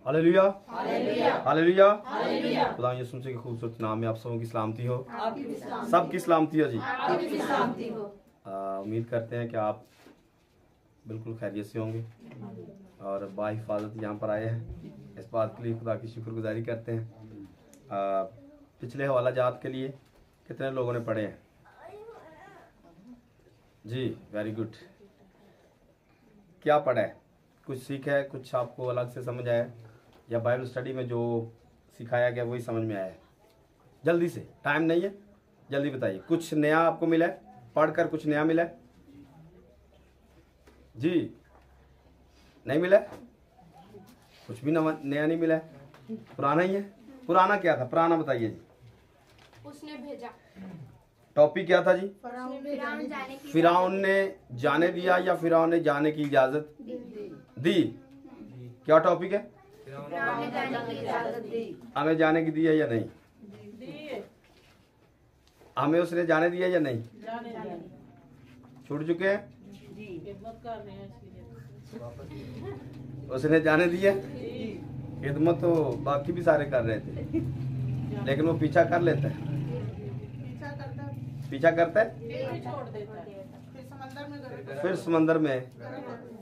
Hallelujah hallelujah. खुदा यीशु मसीह के खूबसूरत नाम में आप सबों की सलामती हो, सबकी सलामती हो जी। उम्मीद करते हैं कि आप बिल्कुल खैरियत से होंगे और बाहिफाजत यहाँ पर आए हैं। इस बात के लिए खुदा की शुक्रगुजारी करते हैं। पिछले हवाला जात के लिए कितने लोगों ने पढ़े हैं जी? Very good. क्या पढ़ा है? कुछ सीखा है? कुछ आपको अलग से समझ आया या बाइबल स्टडी में जो सिखाया गया वही समझ में आया है? जल्दी से, टाइम नहीं है, जल्दी बताइए। कुछ नया आपको मिला है? पढ़कर कुछ नया मिला है जी? नहीं मिला है? कुछ भी नया नहीं मिला है, पुराना ही है। पुराना क्या था? पुराना बताइए जी। उसने भेजा। टॉपिक क्या था जी? फिरौन ने जाने दिया या फिरौन ने जाने की इजाजत दी? क्या टॉपिक है? हमें जाने की दी है या नहीं? हमें उसने जाने दिया या नहीं? छूट चुके हैं? उसने जाने दिया। खिदमत तो बाकी भी सारे कर रहे थे, लेकिन वो पीछा कर लेता है। पीछा करता है फिर समंदर में।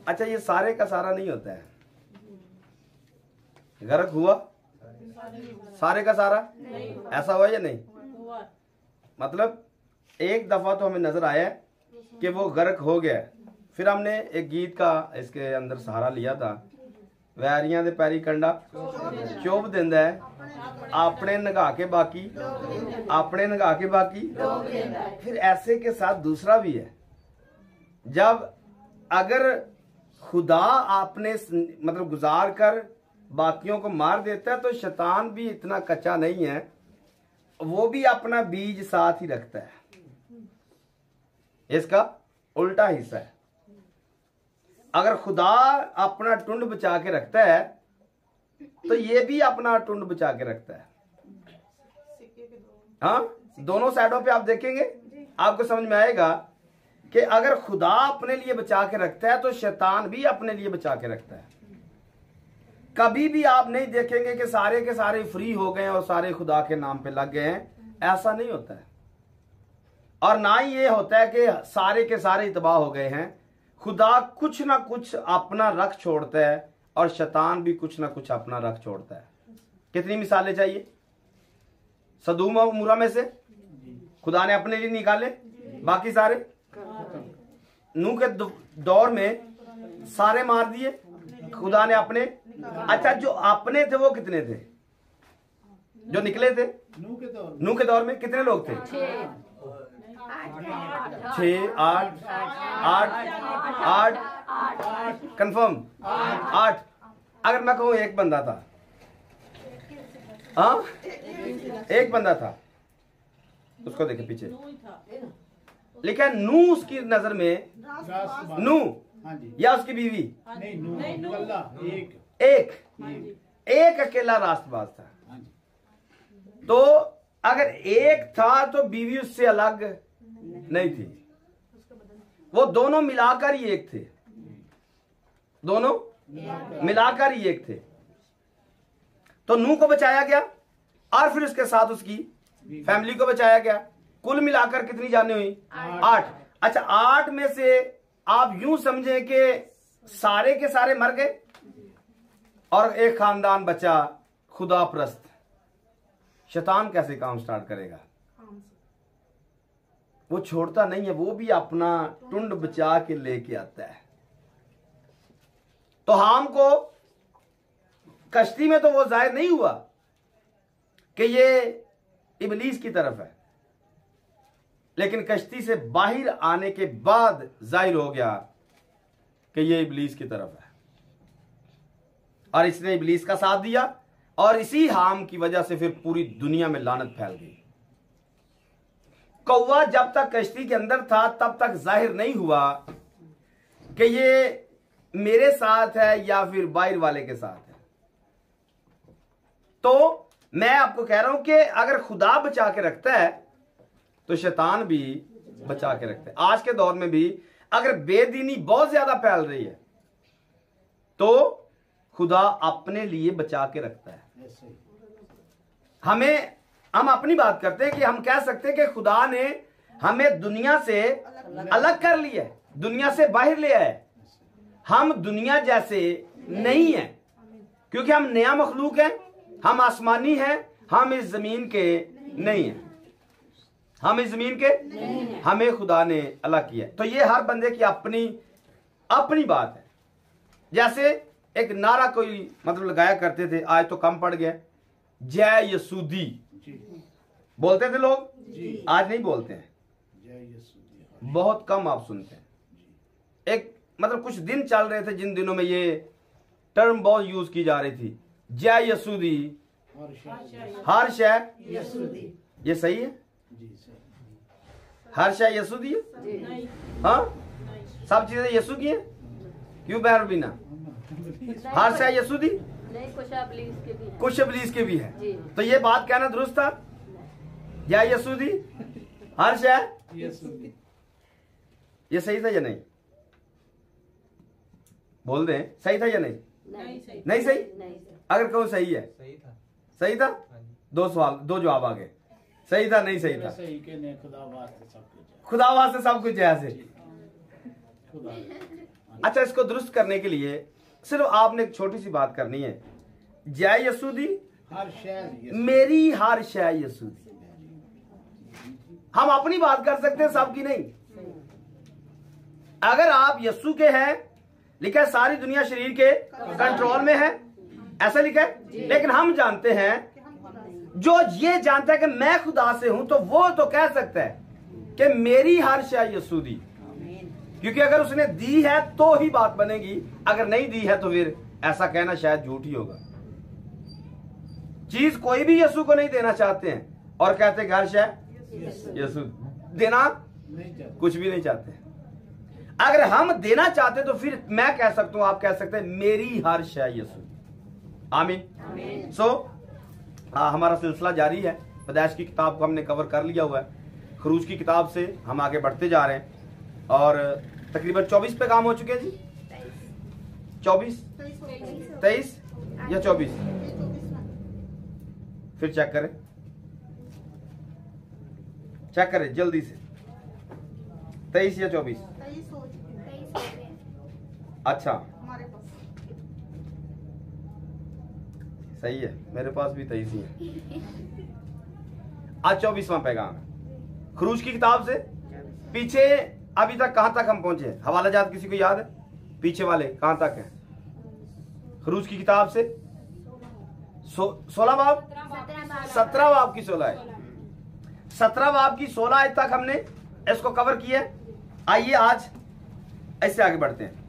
अच्छा, ये सारे का सारा नहीं होता है। गर्क हुआ सारे का सारा? ऐसा हुआ या नहीं? मतलब एक दफा तो हमें नजर आया कि वो गर्क हो गया। फिर हमने एक गीत का इसके अंदर सहारा लिया था, वैरियां दे पैरी कंडा चुभ देंदा है, अपने नगा के बाकी, अपने नगा के बाकी। फिर ऐसे के साथ दूसरा भी है, जब अगर खुदा आपने मतलब गुजार कर बाकियों को मार देता है तो शैतान भी इतना कच्चा नहीं है, वो भी अपना बीज साथ ही रखता है। इसका उल्टा हिस्सा है। अगर खुदा अपना टुंड बचा के रखता है तो ये भी अपना टुंड बचा के रखता है। हाँ, दोनों साइडों पे आप देखेंगे, आपको समझ में आएगा कि अगर खुदा अपने लिए बचा के रखता है तो शैतान भी अपने लिए बचा के रखता है। कभी भी आप नहीं देखेंगे कि सारे के सारे फ्री हो गए और सारे खुदा के नाम पे लग गए हैं। ऐसा नहीं होता है। और ना ही ये होता है कि सारे के सारे तबाह हो गए हैं। खुदा कुछ ना कुछ अपना रख छोड़ता है और शैतान भी कुछ ना कुछ अपना रख छोड़ता है। कितनी मिसालें चाहिए? सदूम और मूरा में से खुदा ने अपने लिए निकाले, बाकी सारे नूह के दौर में सारे मार दिए खुदा ने अपने। अच्छा, जो अपने थे वो कितने थे जो निकले थे? नूह के दौर में कितने लोग थे? 6 8 कंफर्म 8। अगर मैं कहूं एक बंदा था, हाँ एक बंदा था, उसको देखे पीछे लिखा है नूह उसकी नजर में, नूह या उसकी बीवी एक अकेला रास्तबाज था। तो अगर एक था तो बीवी उससे अलग नहीं थी, वो दोनों मिलाकर ही एक थे, दोनों मिलाकर ही एक थे। तो नूह को बचाया गया और फिर उसके साथ उसकी फैमिली को बचाया गया। कुल मिलाकर कितनी जाने हुई? 8। अच्छा, 8 में से आप यूं समझें कि सारे के सारे मर गए और एक खानदान बचा खुदा परस्त। शैतान कैसे काम स्टार्ट करेगा? वो छोड़ता नहीं है, वो भी अपना टुंड बचा के लेके आता है। तो हाम को कश्ती में तो वो जाहिर नहीं हुआ कि ये इबलीस की तरफ है, लेकिन कश्ती से बाहर आने के बाद जाहिर हो गया कि ये इबलीस की तरफ है और इसने इबलीस का साथ दिया और इसी हाम की वजह से फिर पूरी दुनिया में लानत फैल गई। कौवा जब तक कश्ती के अंदर था तब तक जाहिर नहीं हुआ कि ये मेरे साथ है या फिर बाहर वाले के साथ है। तो मैं आपको कह रहा हूं कि अगर खुदा बचा के रखता है तो शैतान भी बचा के रखता है। आज के दौर में भी अगर बेदीनी बहुत ज्यादा फैल रही है तो खुदा अपने लिए बचा के रखता है। हम अपनी बात करते हैं कि हम कह सकते हैं कि खुदा ने हमें दुनिया से अलग कर लिया है, दुनिया से बाहर ले आया है। हम दुनिया जैसे नहीं हैं, क्योंकि हम नया मखलूक हैं, हम आसमानी हैं, हम इस जमीन के नहीं हैं, हम इस जमीन के हमें खुदा ने अलग किया है। तो ये हर बंदे की अपनी अपनी बात है। जैसे एक नारा कोई मतलब लगाया करते थे, आज तो कम पड़ गया, जय यसूदी बोलते थे लोग, आज नहीं बोलते हैं, बहुत कम आप सुनते हैं। एक मतलब कुछ दिन चल रहे थे जिन दिनों में ये टर्म बहुत यूज की जा रही थी, जय यसूदी, हर शय यसूदी। ये सही है? हर शय यसूदी है? हाँ, सब चीजें यीशु की हैं। क्यों बहरबीना? हर शय यसूदी नहीं, कुछ इब्लीस के भी है। तो ये बात कहना दुरुस्त था? या यसूदी हर शय ये सही था या नहीं? बोल दें, सही था या नहीं? नहीं सही? अगर कहूँ सही है, सही था? दो सवाल, दो जवाब आ गए, सही था नहीं सही था? खुदा वास्ते सब कुछ जैसे। अच्छा, इसको दुरुस्त करने के लिए सिर्फ आपने एक छोटी सी बात करनी है, जय यसूदी मेरी हर शय यसूदी। हम अपनी बात कर सकते हैं, सबकी नहीं। अगर आप यस्सु के हैं, लिखा है सारी दुनिया शरीर के कंट्रोल में है, ऐसा लिखा है। लेकिन हम जानते हैं, जो ये जानता है कि मैं खुदा से हूं, तो वो तो कह सकता है कि मेरी हर शय यसूदी, क्योंकि अगर उसने दी है तो ही बात बनेगी, अगर नहीं दी है तो फिर ऐसा कहना शायद झूठ ही होगा। चीज कोई भी यीशु को नहीं देना चाहते हैं और कहते हैं हर शय यीशु देना कुछ भी नहीं चाहते। अगर हम देना चाहते तो फिर मैं कह सकता हूं, आप कह सकते हैं मेरी हर शय यीशु। आमीन। सो हमारा सिलसिला जारी है। पैदाइश की किताब को हमने कवर कर लिया हुआ है, खरूज की किताब से हम आगे बढ़ते जा रहे हैं और तकरीबन 24 पे काम हो चुके हैं जी। 24 23 या 24? फिर चेक करें जल्दी से, 23 या 24? अच्छा, सही है, मेरे पास भी 23 ही है। आज 24वां पैगाम है खरूज की किताब से। पीछे अभी तक कहां तक हम पहुंचे? हवाला जात किसी को याद है? पीछे वाले कहां तक है खरूज की किताब से? 16 बाब, 17 बाब की 16 है। 17 बाब की 16 आज तक हमने इसको कवर किया है। आइए आज ऐसे आगे बढ़ते हैं।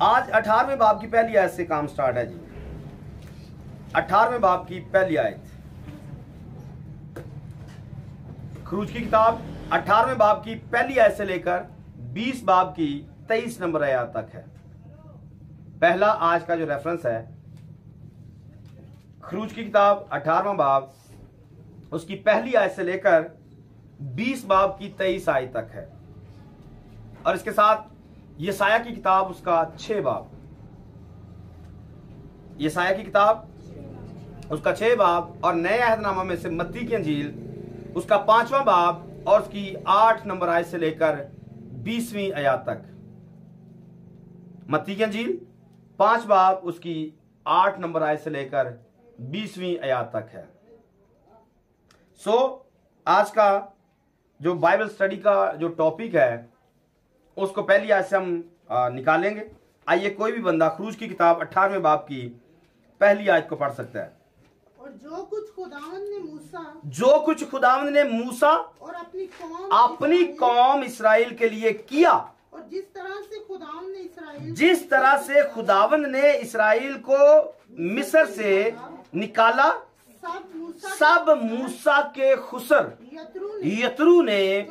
आज 18वें बाब की पहली आयत से काम स्टार्ट है जी। 18वें बाब की पहली आयत, खरूज की किताब 18वें बाब की पहली आयत से लेकर 20 बाब की 23 नंबर आयत तक है। पहला आज का जो रेफरेंस है, खरूज की किताब 18वां बाब उसकी पहली आयत से लेकर 20 बाब की 23 आयत तक है। और इसके साथ यसाया की किताब उसका 6 बाब, यसाया की किताब उसका 6 बाब, और नए अहदनामा में से मत्ती की अंजील उसका 5वां बाब और उसकी 8 नंबर आयत से लेकर 20वीं आयत तक। मत्ती की अंजील 5 बाब उसकी 8 नंबर आयत से लेकर 20वीं आयत तक है। सो आज का जो बाइबल स्टडी का जो टॉपिक है उसको पहली आयत से हम निकालेंगे। आइए, कोई भी बंदा खरूज की किताब 18वें बाब की पहली आयत को पढ़ सकता है। और जो कुछ खुदावंद ने मूसा और अपनी कौम इस्राएल के लिए किया, और जिस तरह से खुदावंद ने इस्राएल को मिस्र से निकाला, सब मूसा के खुसर यत्रू ने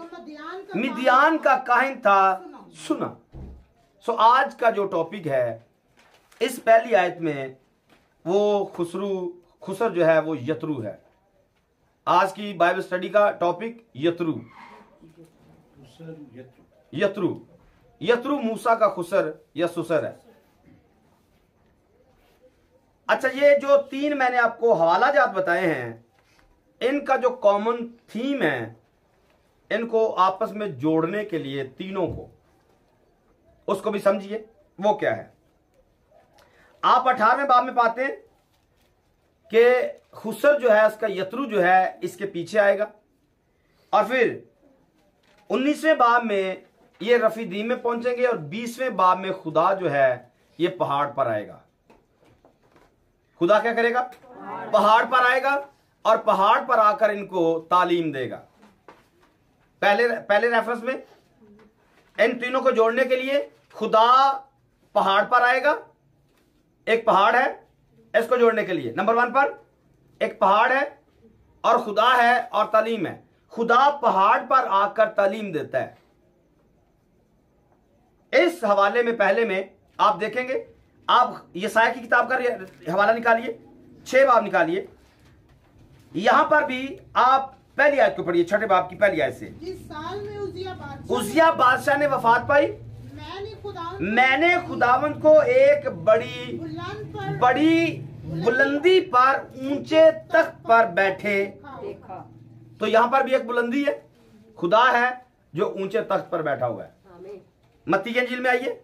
मिद्यान का काहिन था सुना। सो आज का जो टॉपिक है इस पहली आयत में, वो खुसर जो है वो यत्रू है। आज की बाइबल स्टडी का टॉपिक यत्रू। यत्रू यत्रू मूसा का खुसर या सुसर है। अच्छा, ये जो 3 मैंने आपको हवाला जात बताए हैं, इनका जो कॉमन थीम है, इनको आपस में जोड़ने के लिए तीनों को, उसको भी समझिए वो क्या है। आप 18वें बाब में पाते हैं कि खुसर जो है उसका यत्रू जो है इसके पीछे आएगा, और फिर 19वें बाब में ये रफीदीम में पहुंचेंगे, और 20वें बाब में खुदा जो है ये पहाड़ पर आएगा। खुदा क्या करेगा? पहाड़ पर आएगा और पहाड़ पर आकर इनको तालीम देगा। पहले रेफरेंस में इन तीनों को जोड़ने के लिए खुदा पहाड़ पर आएगा, एक पहाड़ है इसको जोड़ने के लिए। नंबर 1 पर एक पहाड़ है और खुदा है और तालीम है। खुदा पहाड़ पर आकर तालीम देता है। इस हवाले में पहले में आप देखेंगे, आप यशायाह की किताब का हवाला निकालिए, 6 बाब निकालिए। यहां पर भी आप पहली आयत को पढ़िए, 6ठे बाब की पहली आयत से। जिस साल में उजिया बादशाह ने वफात पाई, मैंने खुदावंद को एक बड़ी बुलंदी पर ऊंचे तख्त पर बैठे देखा। तो यहां पर भी एक बुलंदी है, खुदा है जो ऊंचे तख्त पर बैठा हुआ है। मत्ती की इंजील में आइए,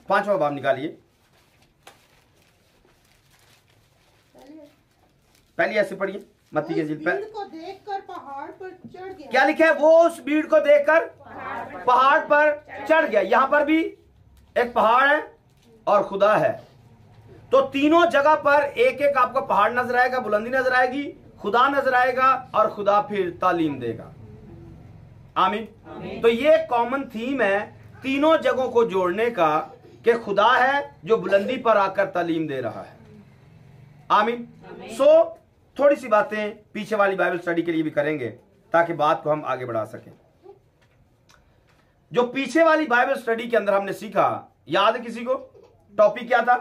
5वां बाब निकालिए, पहली ऐसे पढ़िए मत्ती की इंजील। को देखकर पहाड़ पर चढ़ गया। क्या लिखा है? वो उस भीड़ को देखकर पहाड़ पर चढ़ गया। यहां पर भी एक पहाड़ है और खुदा है। तो तीनों जगह पर एक एक आपको पहाड़ नजर आएगा, बुलंदी नजर आएगी, खुदा नजर आएगा और खुदा फिर तालीम देगा। आमीन। तो ये कॉमन थीम है तीनों जगहों को जोड़ने का, कि खुदा है जो बुलंदी पर आकर तालीम दे रहा है। आमीन। सो थोड़ी सी बातें पीछे वाली बाइबल स्टडी के लिए भी करेंगे ताकि बात को हम आगे बढ़ा सकें। जो पीछे वाली बाइबल स्टडी के अंदर हमने सीखा, याद है किसी को? टॉपिक क्या था?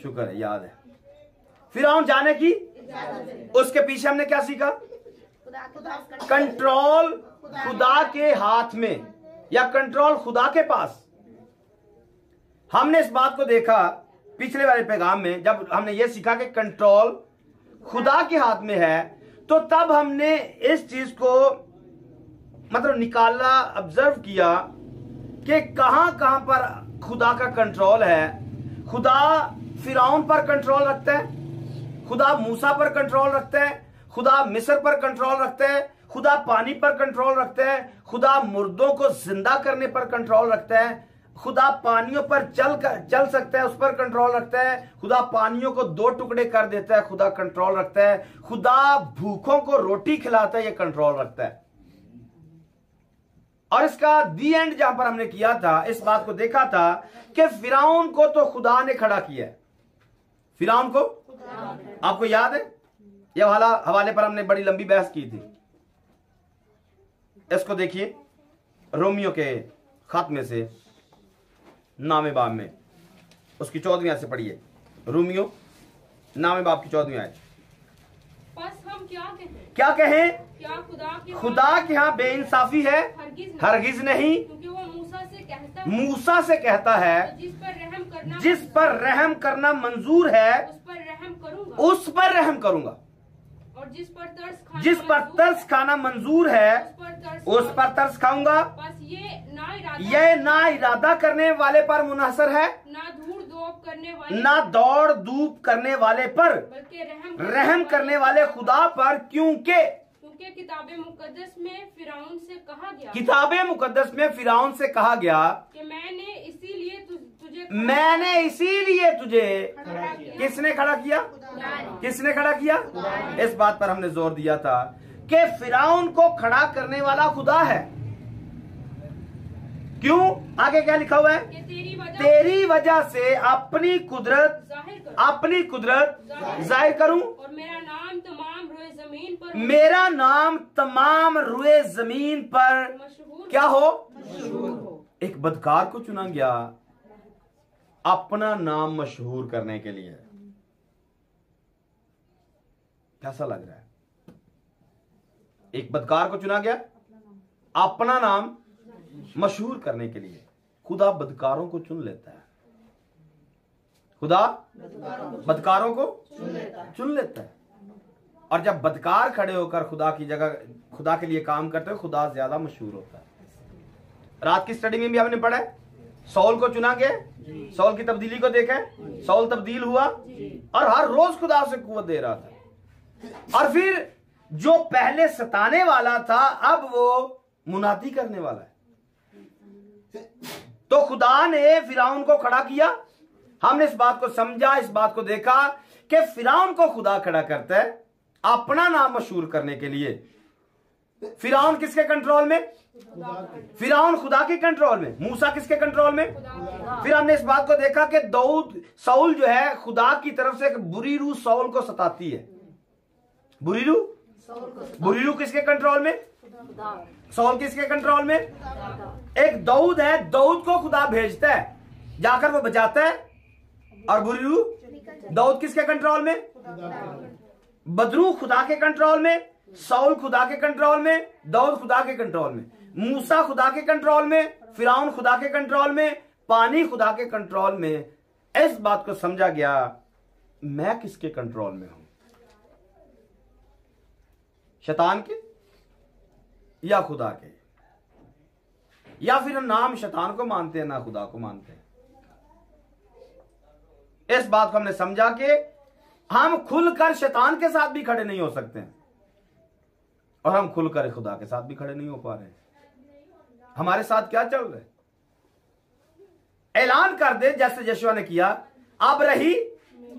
शुक्र है, याद है। फिरौन जाने की, उसके पीछे हमने क्या सीखा? कंट्रोल खुदा के हाथ में, या कंट्रोल खुदा के पास। हमने इस बात को देखा पिछले वाले पैगाम में, जब हमने ये सीखा कि कंट्रोल खुदा के हाथ में है, तो तब हमने इस चीज को मतलब निकाला, ऑब्जर्व किया कि कहां कहां पर खुदा का कंट्रोल है। खुदा फिरौन पर कंट्रोल रखता है, खुदा मूसा पर कंट्रोल रखता है, खुदा मिस्र पर कंट्रोल रखता है, खुदा पानी पर कंट्रोल रखता है, खुदा मुर्दों को जिंदा करने पर कंट्रोल रखता है, खुदा पानियों पर चल सकता है, उस पर कंट्रोल रखता है, खुदा पानियों को 2 टुकड़े कर देता है, खुदा कंट्रोल रखता है, खुदा भूखों को रोटी खिलाता है, ये कंट्रोल रखता है। और इसका दी एंड जहां पर हमने किया था, इस बात को देखा था कि फिरौन को तो खुदा ने खड़ा किया है। फिरौन को आपको याद है, यह हवाले पर हमने बड़ी लंबी बहस की थी। इसको देखिए, रोमियो के खत में से 9वें बाब में, उसकी 14वीं आयत से पढ़िए। रोमियो 9वें बाब की 14वीं आयत। बस हम क्या कहें? क्या खुदा के यहाँ बेइंसाफी है? हरगिज नहीं, क्योंकि वो मूसा से कहता है तो जिस पर रहम करना मंजूर है उस पर रहम करूंगा, और जिस पर तरस खाना मंजूर है उस पर तरस खाऊंगा। बस ये ना इरादा करने वाले पर मुनहसर है, ना दौड़ धूप करने वाले पर, बल्कि रहम करने वाले खुदा पर। क्योंकि किताबे मुकद्दस में फिरौन से कहा गया, किताबे मुकद्दस में फिरौन से कहा गया कि मैंने इसीलिए तुझे किसने खड़ा किया? किसने खड़ा किया? इस बात पर हमने जोर दिया था कि फिरौन को खड़ा करने वाला खुदा है। क्यों? आगे क्या लिखा हुआ है? तेरी वजह से अपनी कुदरत जाहिर करूं, और मेरा नाम तमाम रुए जमीन पर मशहूर क्या हो? एक बदकार को चुना गया अपना नाम मशहूर करने के लिए। कैसा लग रहा है? एक बदकार को चुना गया अपना नाम मशहूर करने के लिए। खुदा बदकारों को चुन लेता है। खुदा बदकारों को चुन लेता है। और जब बदकार खड़े होकर खुदा की जगह खुदा के लिए काम करते हैं, खुदा ज्यादा मशहूर होता है। रात की स्टडी में भी हमने पढ़ा है, सौल को चुना गया, सौल की तब्दीली को देखा, सौल तब्दील हुआ और हर रोज खुदा उसे कुव्वत दे रहा था। और फिर जो पहले सताने वाला था अब वो मुनादी करने वाला है। तो खुदा ने फिरौन को खड़ा किया। हमने इस बात को समझा, इस बात को देखा कि फिरौन को खुदा खड़ा करता है अपना नाम मशहूर करने के लिए। फिरौन किसके कंट्रोल में? फिरौन खुदा के कंट्रोल में। मूसा किसके कंट्रोल में? फिर हमने इस बात को देखा कि सौल जो है खुदा की तरफ से एक बुरी रूह सौल को सताती है। बुरी रूह किसके कंट्रोल में? सौल किसके कंट्रोल में? एक दाऊद है, दाऊद को खुदा भेजता है, जाकर वो बचाता है। और बुरी रूह दाऊद किसके कंट्रोल में? बदरू खुदा के कंट्रोल में, सौल खुदा के कंट्रोल में, दाऊद खुदा के कंट्रोल में, मूसा खुदा के कंट्रोल में, फिरौन खुदा के कंट्रोल में, पानी खुदा के कंट्रोल में। इस बात को समझा गया मैं किसके कंट्रोल में हूं? शैतान के या खुदा के? या फिर हम नाम शैतान को मानते हैं ना खुदा को मानते हैं? इस बात को हमने समझा कि हम खुलकर शैतान के साथ भी खड़े नहीं हो सकते हैं और हम खुलकर खुदा के साथ भी खड़े नहीं हो पा रहे हैं। हमारे साथ क्या चल रहा है? ऐलान कर दे जैसे यहोशुआ ने किया, अब रही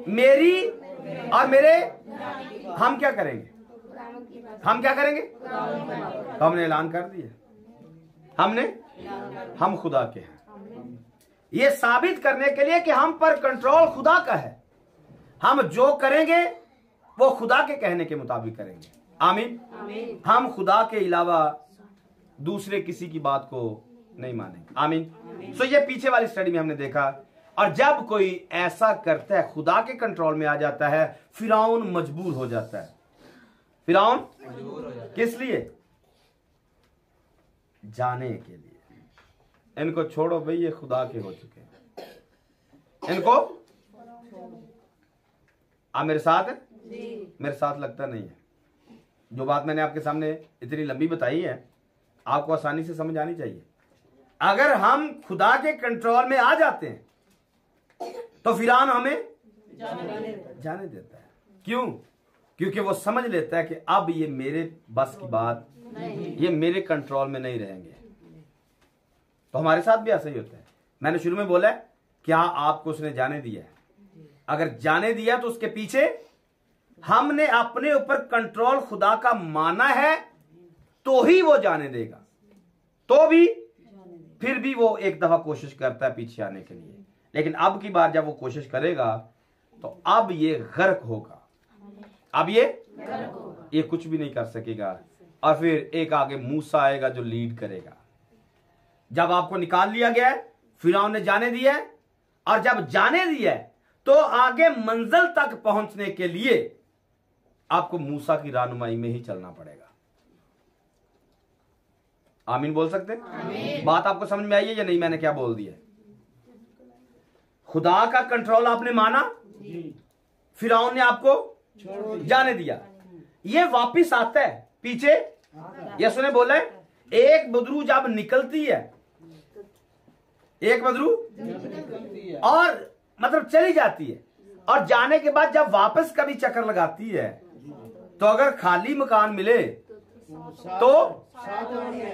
मेरी और मेरे। हम क्या करेंगे? हम क्या करेंगे? तो हमने ऐलान कर दिया, हम खुदा के हैं। ये साबित करने के लिए कि हम पर कंट्रोल खुदा का है। हम जो करेंगे वो खुदा के कहने के मुताबिक करेंगे। आमीन। हम खुदा के अलावा दूसरे किसी की बात को नहीं मानेंगे। आमीन। सो ये पीछे वाली स्टडी में हमने देखा। और जब कोई ऐसा करता है, खुदा के कंट्रोल में आ जाता है, फिरौन मजबूर हो जाता है। फिरौन किस लिए? जाने के लिए। इनको छोड़ो भाई, ये खुदा के हो चुके हैं। इनको आप मेरे साथ है? मेरे साथ लगता नहीं है। जो बात मैंने आपके सामने इतनी लंबी बताई है, आपको आसानी से समझ आनी चाहिए। अगर हम खुदा के कंट्रोल में आ जाते हैं तो फिरौन हमें जाने देता है। क्यों? क्योंकि वो समझ लेता है कि अब ये मेरे बस की बात, ये मेरे कंट्रोल में नहीं रहेंगे। तो हमारे साथ भी ऐसा ही होता है। मैंने शुरू में बोला है, क्या आपको उसने जाने दिया है? अगर जाने दिया तो उसके पीछे हमने अपने ऊपर कंट्रोल खुदा का माना है तो ही वो जाने देगा। तो भी फिर भी वो एक दफा कोशिश करता है पीछे आने के लिए, लेकिन अब की बार जब वो कोशिश करेगा तो अब ये गर्क होगा। अब ये कुछ भी नहीं कर सकेगा। और फिर एक आगे मूसा आएगा जो लीड करेगा। जब आपको निकाल लिया गया है, फिरौन ने जाने दिया है, और जब जाने दिया है तो आगे मंजिल तक पहुंचने के लिए आपको मूसा की रहनुमाई में ही चलना पड़ेगा। आमीन बोल सकते हैं? बात आपको समझ में आई है या नहीं? मैंने क्या बोल दिया? खुदा का कंट्रोल आपने माना, फिरौन ने आपको जाने दिया, ये वापिस आता है पीछे। यीशु ने बोला है, एक बदरू जब निकलती है, एक बदरू और मतलब चली जाती है, और जाने के बाद जब वापस कभी चक्कर लगाती है तो अगर खाली मकान मिले तो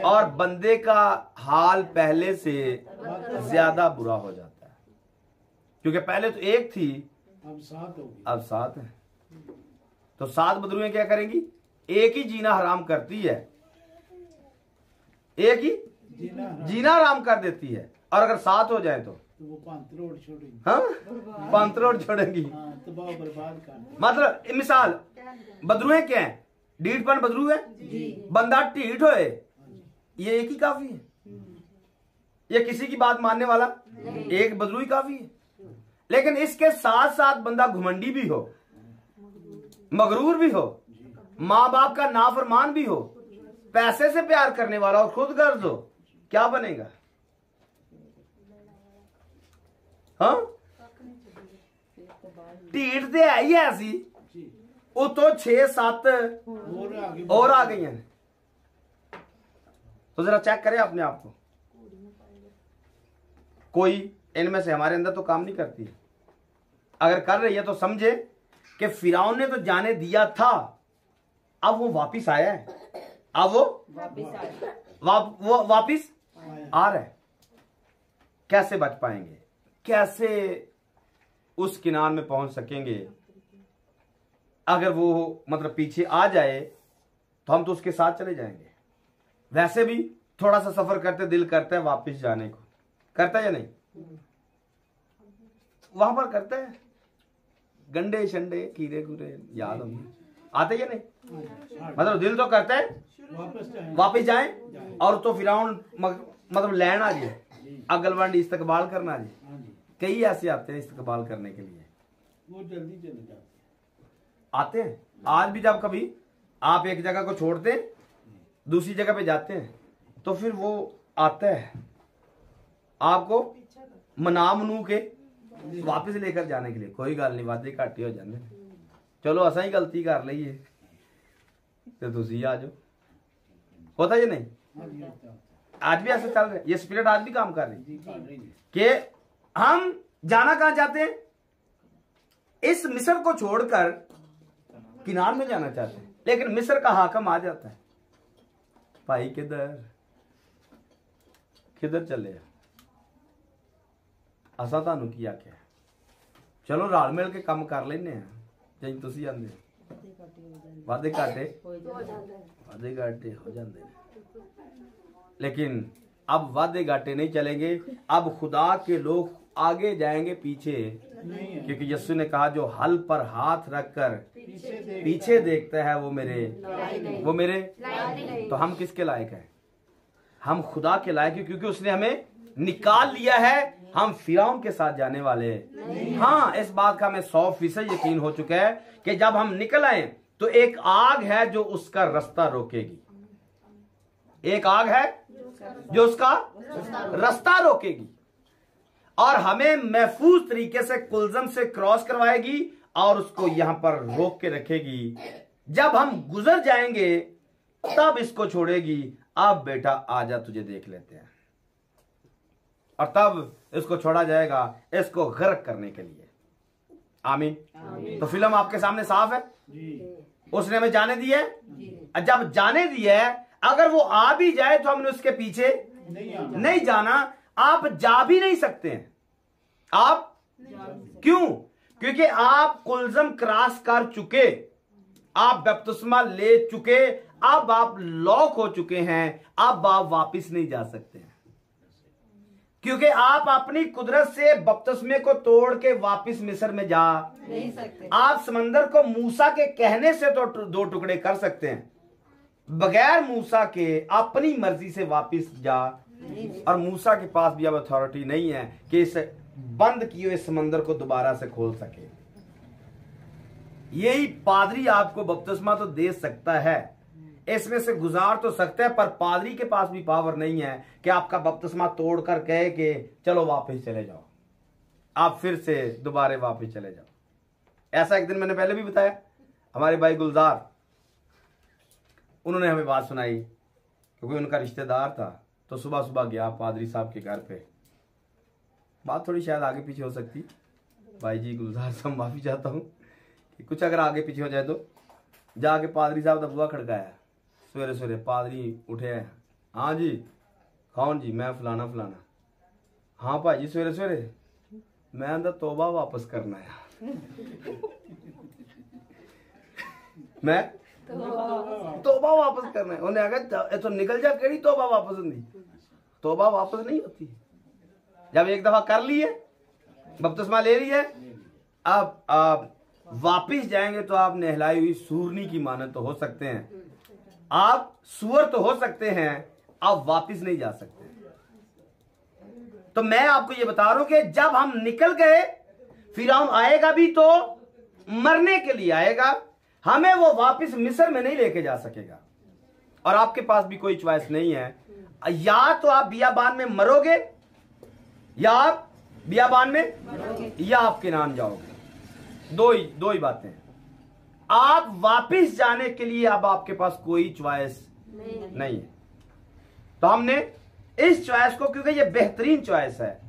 और बंदे का हाल पहले से ज्यादा बुरा हो जाता है, क्योंकि पहले तो एक थी अब 7 है। तो 7 बदरुएं क्या करेंगी? एक ही जीना हराम करती है, एक ही जीना हराम कर देती है। और अगर 7 हो जाए तो वो पंतरोड़ छोड़ेंगी। मतलब मिसाल, बदरुएं क्या है? ढीठपन बदरू है, बंदा ढीठ होए, ये एक ही काफी है। ये किसी की बात मानने वाला एक बदरू ही काफी है। लेकिन इसके साथ साथ बंदा घुमंडी भी हो, मगरूर भी हो, माँ बाप का नाफरमान भी हो, पैसे से प्यार करने वाला और खुद गर्ज हो, क्या बनेगा? हाँ, ढीठ दे है ही ऐसी, वो तो 6-7 और आ गई हैं। तो जरा चेक करें अपने आप को, कोई इनमें से हमारे अंदर तो काम नहीं करती है। अगर कर रही है तो समझे कि फिरौन ने तो जाने दिया था, अब वो वापिस आया है, अब वो वापिस आ रहा है। कैसे बच पाएंगे, कैसे उस किनार में पहुंच सकेंगे? अगर वो मतलब पीछे आ जाए तो हम तो उसके साथ चले जाएंगे। वैसे भी थोड़ा सा सफर करते दिल करता है वापस जाने को, करता है या नहीं? वहां पर करता है, गंडे शंडे कीड़े कूड़े याद होंगे, आते या नहीं? मतलब दिल तो करता है वापस जाए, और तो फिरौन मतलब लैंड आ जाए, अगलवंड इस्तकबाल करना आ जाए। कई ऐसे आते हैं इस्तकबाल करने के लिए, वो जल्दी चले जाते आते हैं। आज भी जब कभी आप एक जगह को छोड़ते हैं दूसरी जगह पे जाते हैं तो फिर वो आता है आपको मना मनू के वापस लेकर जाने के लिए। कोई गल नहीं, वादे घाटे हो जाते, चलो असा ही गलती कर लीए तो तुसी आ जाओ, होता है नहीं? आज भी ऐसे चल रहा है, ये स्पिरिट आज भी काम कर रही है कि हम जाना कहां चाहते हैं? इस मिस्र को छोड़कर किनार में जाना चाहते हैं, लेकिन मिस्र का हाकम आ जाता है, भाई किधर चले असा तानू की आख्या, चलो रल मिल के काम कर लेने जी, तुसी आंदे वादे घाटे हो जाते। लेकिन अब वादे घाटे नहीं चलेंगे, अब खुदा के लोग आगे जाएंगे पीछे, क्योंकि यीशु ने कहा जो हल पर हाथ रखकर पीछे देखता है वो मेरे तो हम किसके लायक हैं? हम खुदा के लायक हैं, क्योंकि उसने हमें निकाल लिया है। हम फिरौन के साथ जाने वाले हाँ, इस बात का हमें 100% यकीन हो चुका है कि जब हम निकल आए तो एक आग है जो उसका रास्ता रोकेगी, एक आग है जो उसका रास्ता रोकेगी और हमें महफूज तरीके से कुलजम से क्रॉस करवाएगी और उसको यहां पर रोक के रखेगी। जब हम गुजर जाएंगे तब इसको छोड़ेगी, अब बेटा आजा तुझे देख लेते हैं, और तब इसको छोड़ा जाएगा इसको गर्क करने के लिए। आमीन। तो फिल्म आपके सामने साफ है, उसने हमें जाने दिया है। जब जाने दिया है, अगर वो आ भी जाए तो हमने उसके पीछे नहीं जाना। आप जा भी नहीं सकते हैं। आप क्यों? क्योंकि आप कुलजम क्रॉस कर चुके, आप बपतिस्मा ले चुके, अब आप लॉक हो चुके हैं, अब आप वापिस नहीं जा सकते हैं, क्योंकि आप अपनी कुदरत से बपतिस्मे को तोड़ के वापिस मिस्र में जा नहीं सकते। आप समंदर को मूसा के कहने से तो 2 टुकड़े कर सकते हैं, बगैर मूसा के अपनी मर्जी से वापिस जा, और मूसा के पास भी अब अथॉरिटी नहीं है कि इस बंद किए हुए समंदर को दोबारा से खोल सके। यही पादरी आपको बपतिस्मा तो दे सकता है, इसमें से गुजार तो सकता है, पर पादरी के पास भी पावर नहीं है कि आपका बपतिस्मा तोड़कर कहे कि चलो वापस चले जाओ, आप फिर से दोबारा वापस चले जाओ। ऐसा एक दिन मैंने पहले भी बताया, हमारे भाई गुलजार, उन्होंने हमें बात सुनाई क्योंकि उनका रिश्तेदार था, तो सुबह सुबह गया पादरी साहब के घर पे। बात थोड़ी शायद आगे पीछे हो सकती, भाई जी गुलजार साहब माफी चाहता हूँ कि कुछ अगर आगे पीछे हो जाए तो। जाके पादरी साहब का बुआ खड़काया, सवेरे सवेरे पादरी उठे, हाँ जी कौन जी? मैं फलाना फलाना। हाँ भाई जी सवेरे सवेरे मैं अंदर तौबा वापस करना है। मैं तौबा वापस करना है। उन्हें आगे तो निकल जा, केड़ी तौबा वापस होंगी? तौबा वापस नहीं होती। जब एक दफा कर ली है, बपतिस्मा ले ली है, अब आप वापिस जाएंगे तो आप नहलाई हुई सूरनी की मानत तो हो सकते हैं, आप सुअर तो हो सकते हैं, आप वापिस नहीं जा सकते। तो मैं आपको ये बता रहा हूं कि जब हम निकल गए, फिरौन आएगा भी तो मरने के लिए आएगा, हमें वो वापस मिस्र में नहीं लेके जा सकेगा। और आपके पास भी कोई चॉइस नहीं है, या तो आप बियाबान में मरोगे, या आप बियाबान में, या आप किनान जाओगे। दो ही बातें हैं। आप वापस जाने के लिए अब आपके पास कोई चॉइस नहीं है। तो हमने इस चॉइस को, क्योंकि ये बेहतरीन चॉइस है,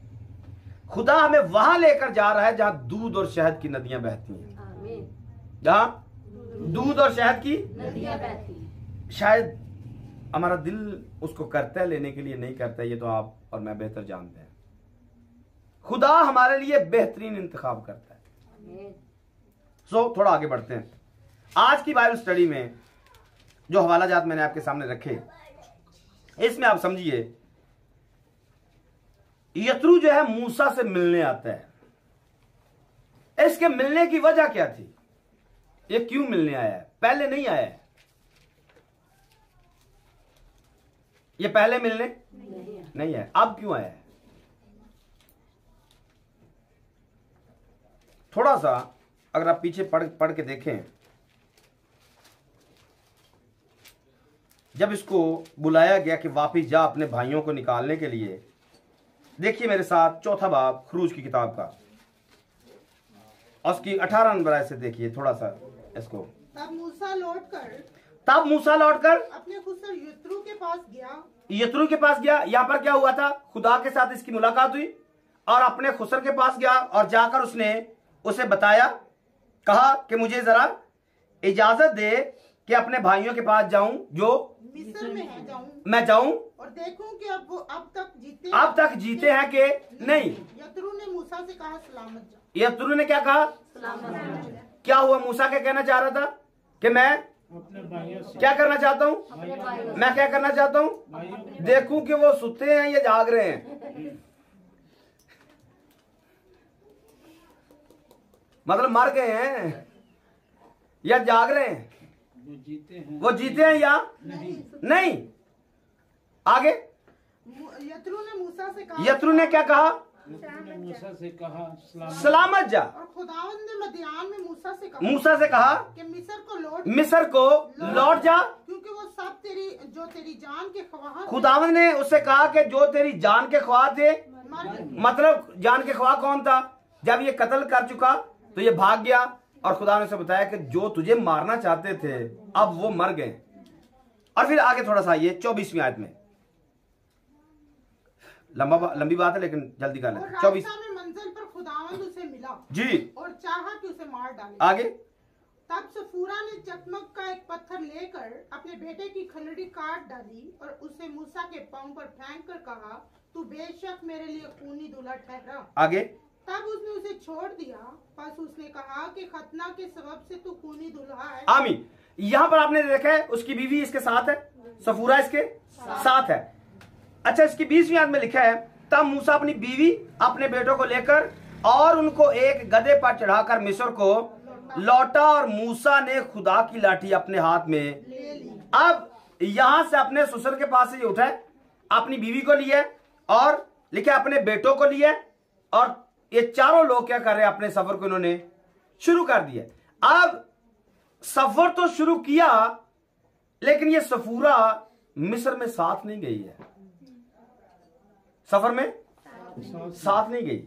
खुदा हमें वहां लेकर जा रहा है जहां दूध और शहद की नदियां बहती हैं, जहां दूध और शहद की नदियां बहती हैं। शायद हमारा दिल उसको करता है, लेने के लिए नहीं करता है, ये तो आप और मैं बेहतर जानते हैं। खुदा हमारे लिए बेहतरीन इंतखाब करता है। सो थोड़ा आगे बढ़ते हैं। आज की बाइबल स्टडी में जो हवाला जात मैंने आपके सामने रखे, इसमें आप समझिए, यत्रू जो है मूसा से मिलने आता है। इसके मिलने की वजह क्या थी? ये क्यों मिलने आया है? पहले नहीं आया है। ये पहले मिलने नहीं है। अब क्यों आया है? थोड़ा सा अगर आप पीछे पढ़ के देखें, जब इसको बुलाया गया कि वापिस जा अपने भाइयों को निकालने के लिए, देखिए मेरे साथ चौथा बाब खरूज की किताब का, और उसकी 18 नंबर आयत से देखिए थोड़ा सा इसको। तब मूसा लौटकर अपने खुसर यत्रू के पास गया। यहां पर क्या हुआ था? खुदा के साथ इसकी मुलाकात हुई और अपने खुसर के पास गया और जाकर उसने उसे बताया, कहा कि मुझे जरा इजाजत दे कि अपने भाइयों के पास जाऊं जो मिस्र में है, मैं जाऊं और देखूं कि अब तक जीते हैं कि नहीं। यत्रू ने मूसा से कहा सलामत जा। यत्रू ने क्या कहा? क्या हुआ? मूसा क्या कहना चाह रहा था? कि मैं अपने भाइयों से क्या करना चाहता हूं? मैं क्या करना चाहता हूं? देखूं कि वो सुते हैं या जाग रहे हैं। मतलब मर गए हैं या जाग रहे हैं? वो जीते हैं या नहीं? आगे यत्रू ने क्या कहा? मूसा से कहा सलामत जा। और खुदावंद ने मदियान में मूसा से कहा कि मिस्र को लौट जा, क्योंकि वो सब जो तेरी जान के ख्वाह। खुदावंद ने उससे कहा कि जो तेरी जान के ख्वाह थे, मतलब जान के ख्वाह कौन था? जब ये कत्ल कर चुका तो ये भाग गया और खुदा ने उसे बताया कि जो तुझे मारना चाहते थे अब वो मर गए। और फिर आगे थोड़ा सा आइए 24वीं आयत में। लंबी बात है लेकिन जल्दी कर लें। 24 में मंजिल पर खुदावंद उसे मिला जी और चाहा कि उसे मार डाले। आगे तब सफूरा ने चकमक का एक पत्थर लेकर अपने बेटे की खलड़ी काट डाली और उसे मूसा के पांव पर फेंक कर कहा, तू बेशक मेरे लिए खूनी दूल्हा ठहरा। आगे तब उसने उसे छोड़ दिया। बस उसने कहा कि खतना के सबब से तू खूनी दूल्हा है। आमीन। यहाँ पर आपने देखा है उसकी बीवी इसके साथ है, सफूरा इसके साथ है। अच्छा, इसकी 20वीं आयत में लिखा है, तब मूसा अपनी बीवी अपने बेटों को लेकर और उनको एक गधे पर चढ़ाकर मिस्र को लौटा और मूसा ने खुदा की लाठी अपने हाथ में ले ली। अब यहां से अपने ससुर के पास से ये उठा है, अपनी बीवी को लिया और लिखा अपने बेटों को लिया, और ये चारों लोग क्या कर रहे हैं? अपने सफर को इन्होंने शुरू कर दिया। अब सफर तो शुरू किया लेकिन ये सफूरा मिस्र में साथ नहीं गई है, सफर में साथ नहीं गई,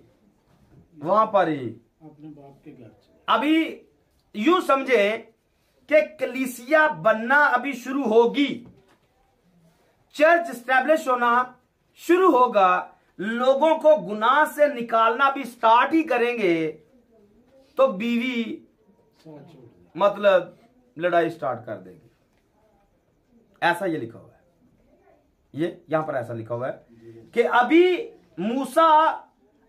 वहां पर ही अपने बाप के घर से। अभी यूं समझे कि कलीसिया बनना अभी शुरू होगी, चर्च स्टैब्लिश होना शुरू होगा, लोगों को गुनाह से निकालना भी स्टार्ट ही करेंगे, तो बीवी मतलब लड़ाई स्टार्ट कर देगी। ऐसा ये लिखा हुआ है, ये यहां पर ऐसा लिखा हुआ है कि अभी मूसा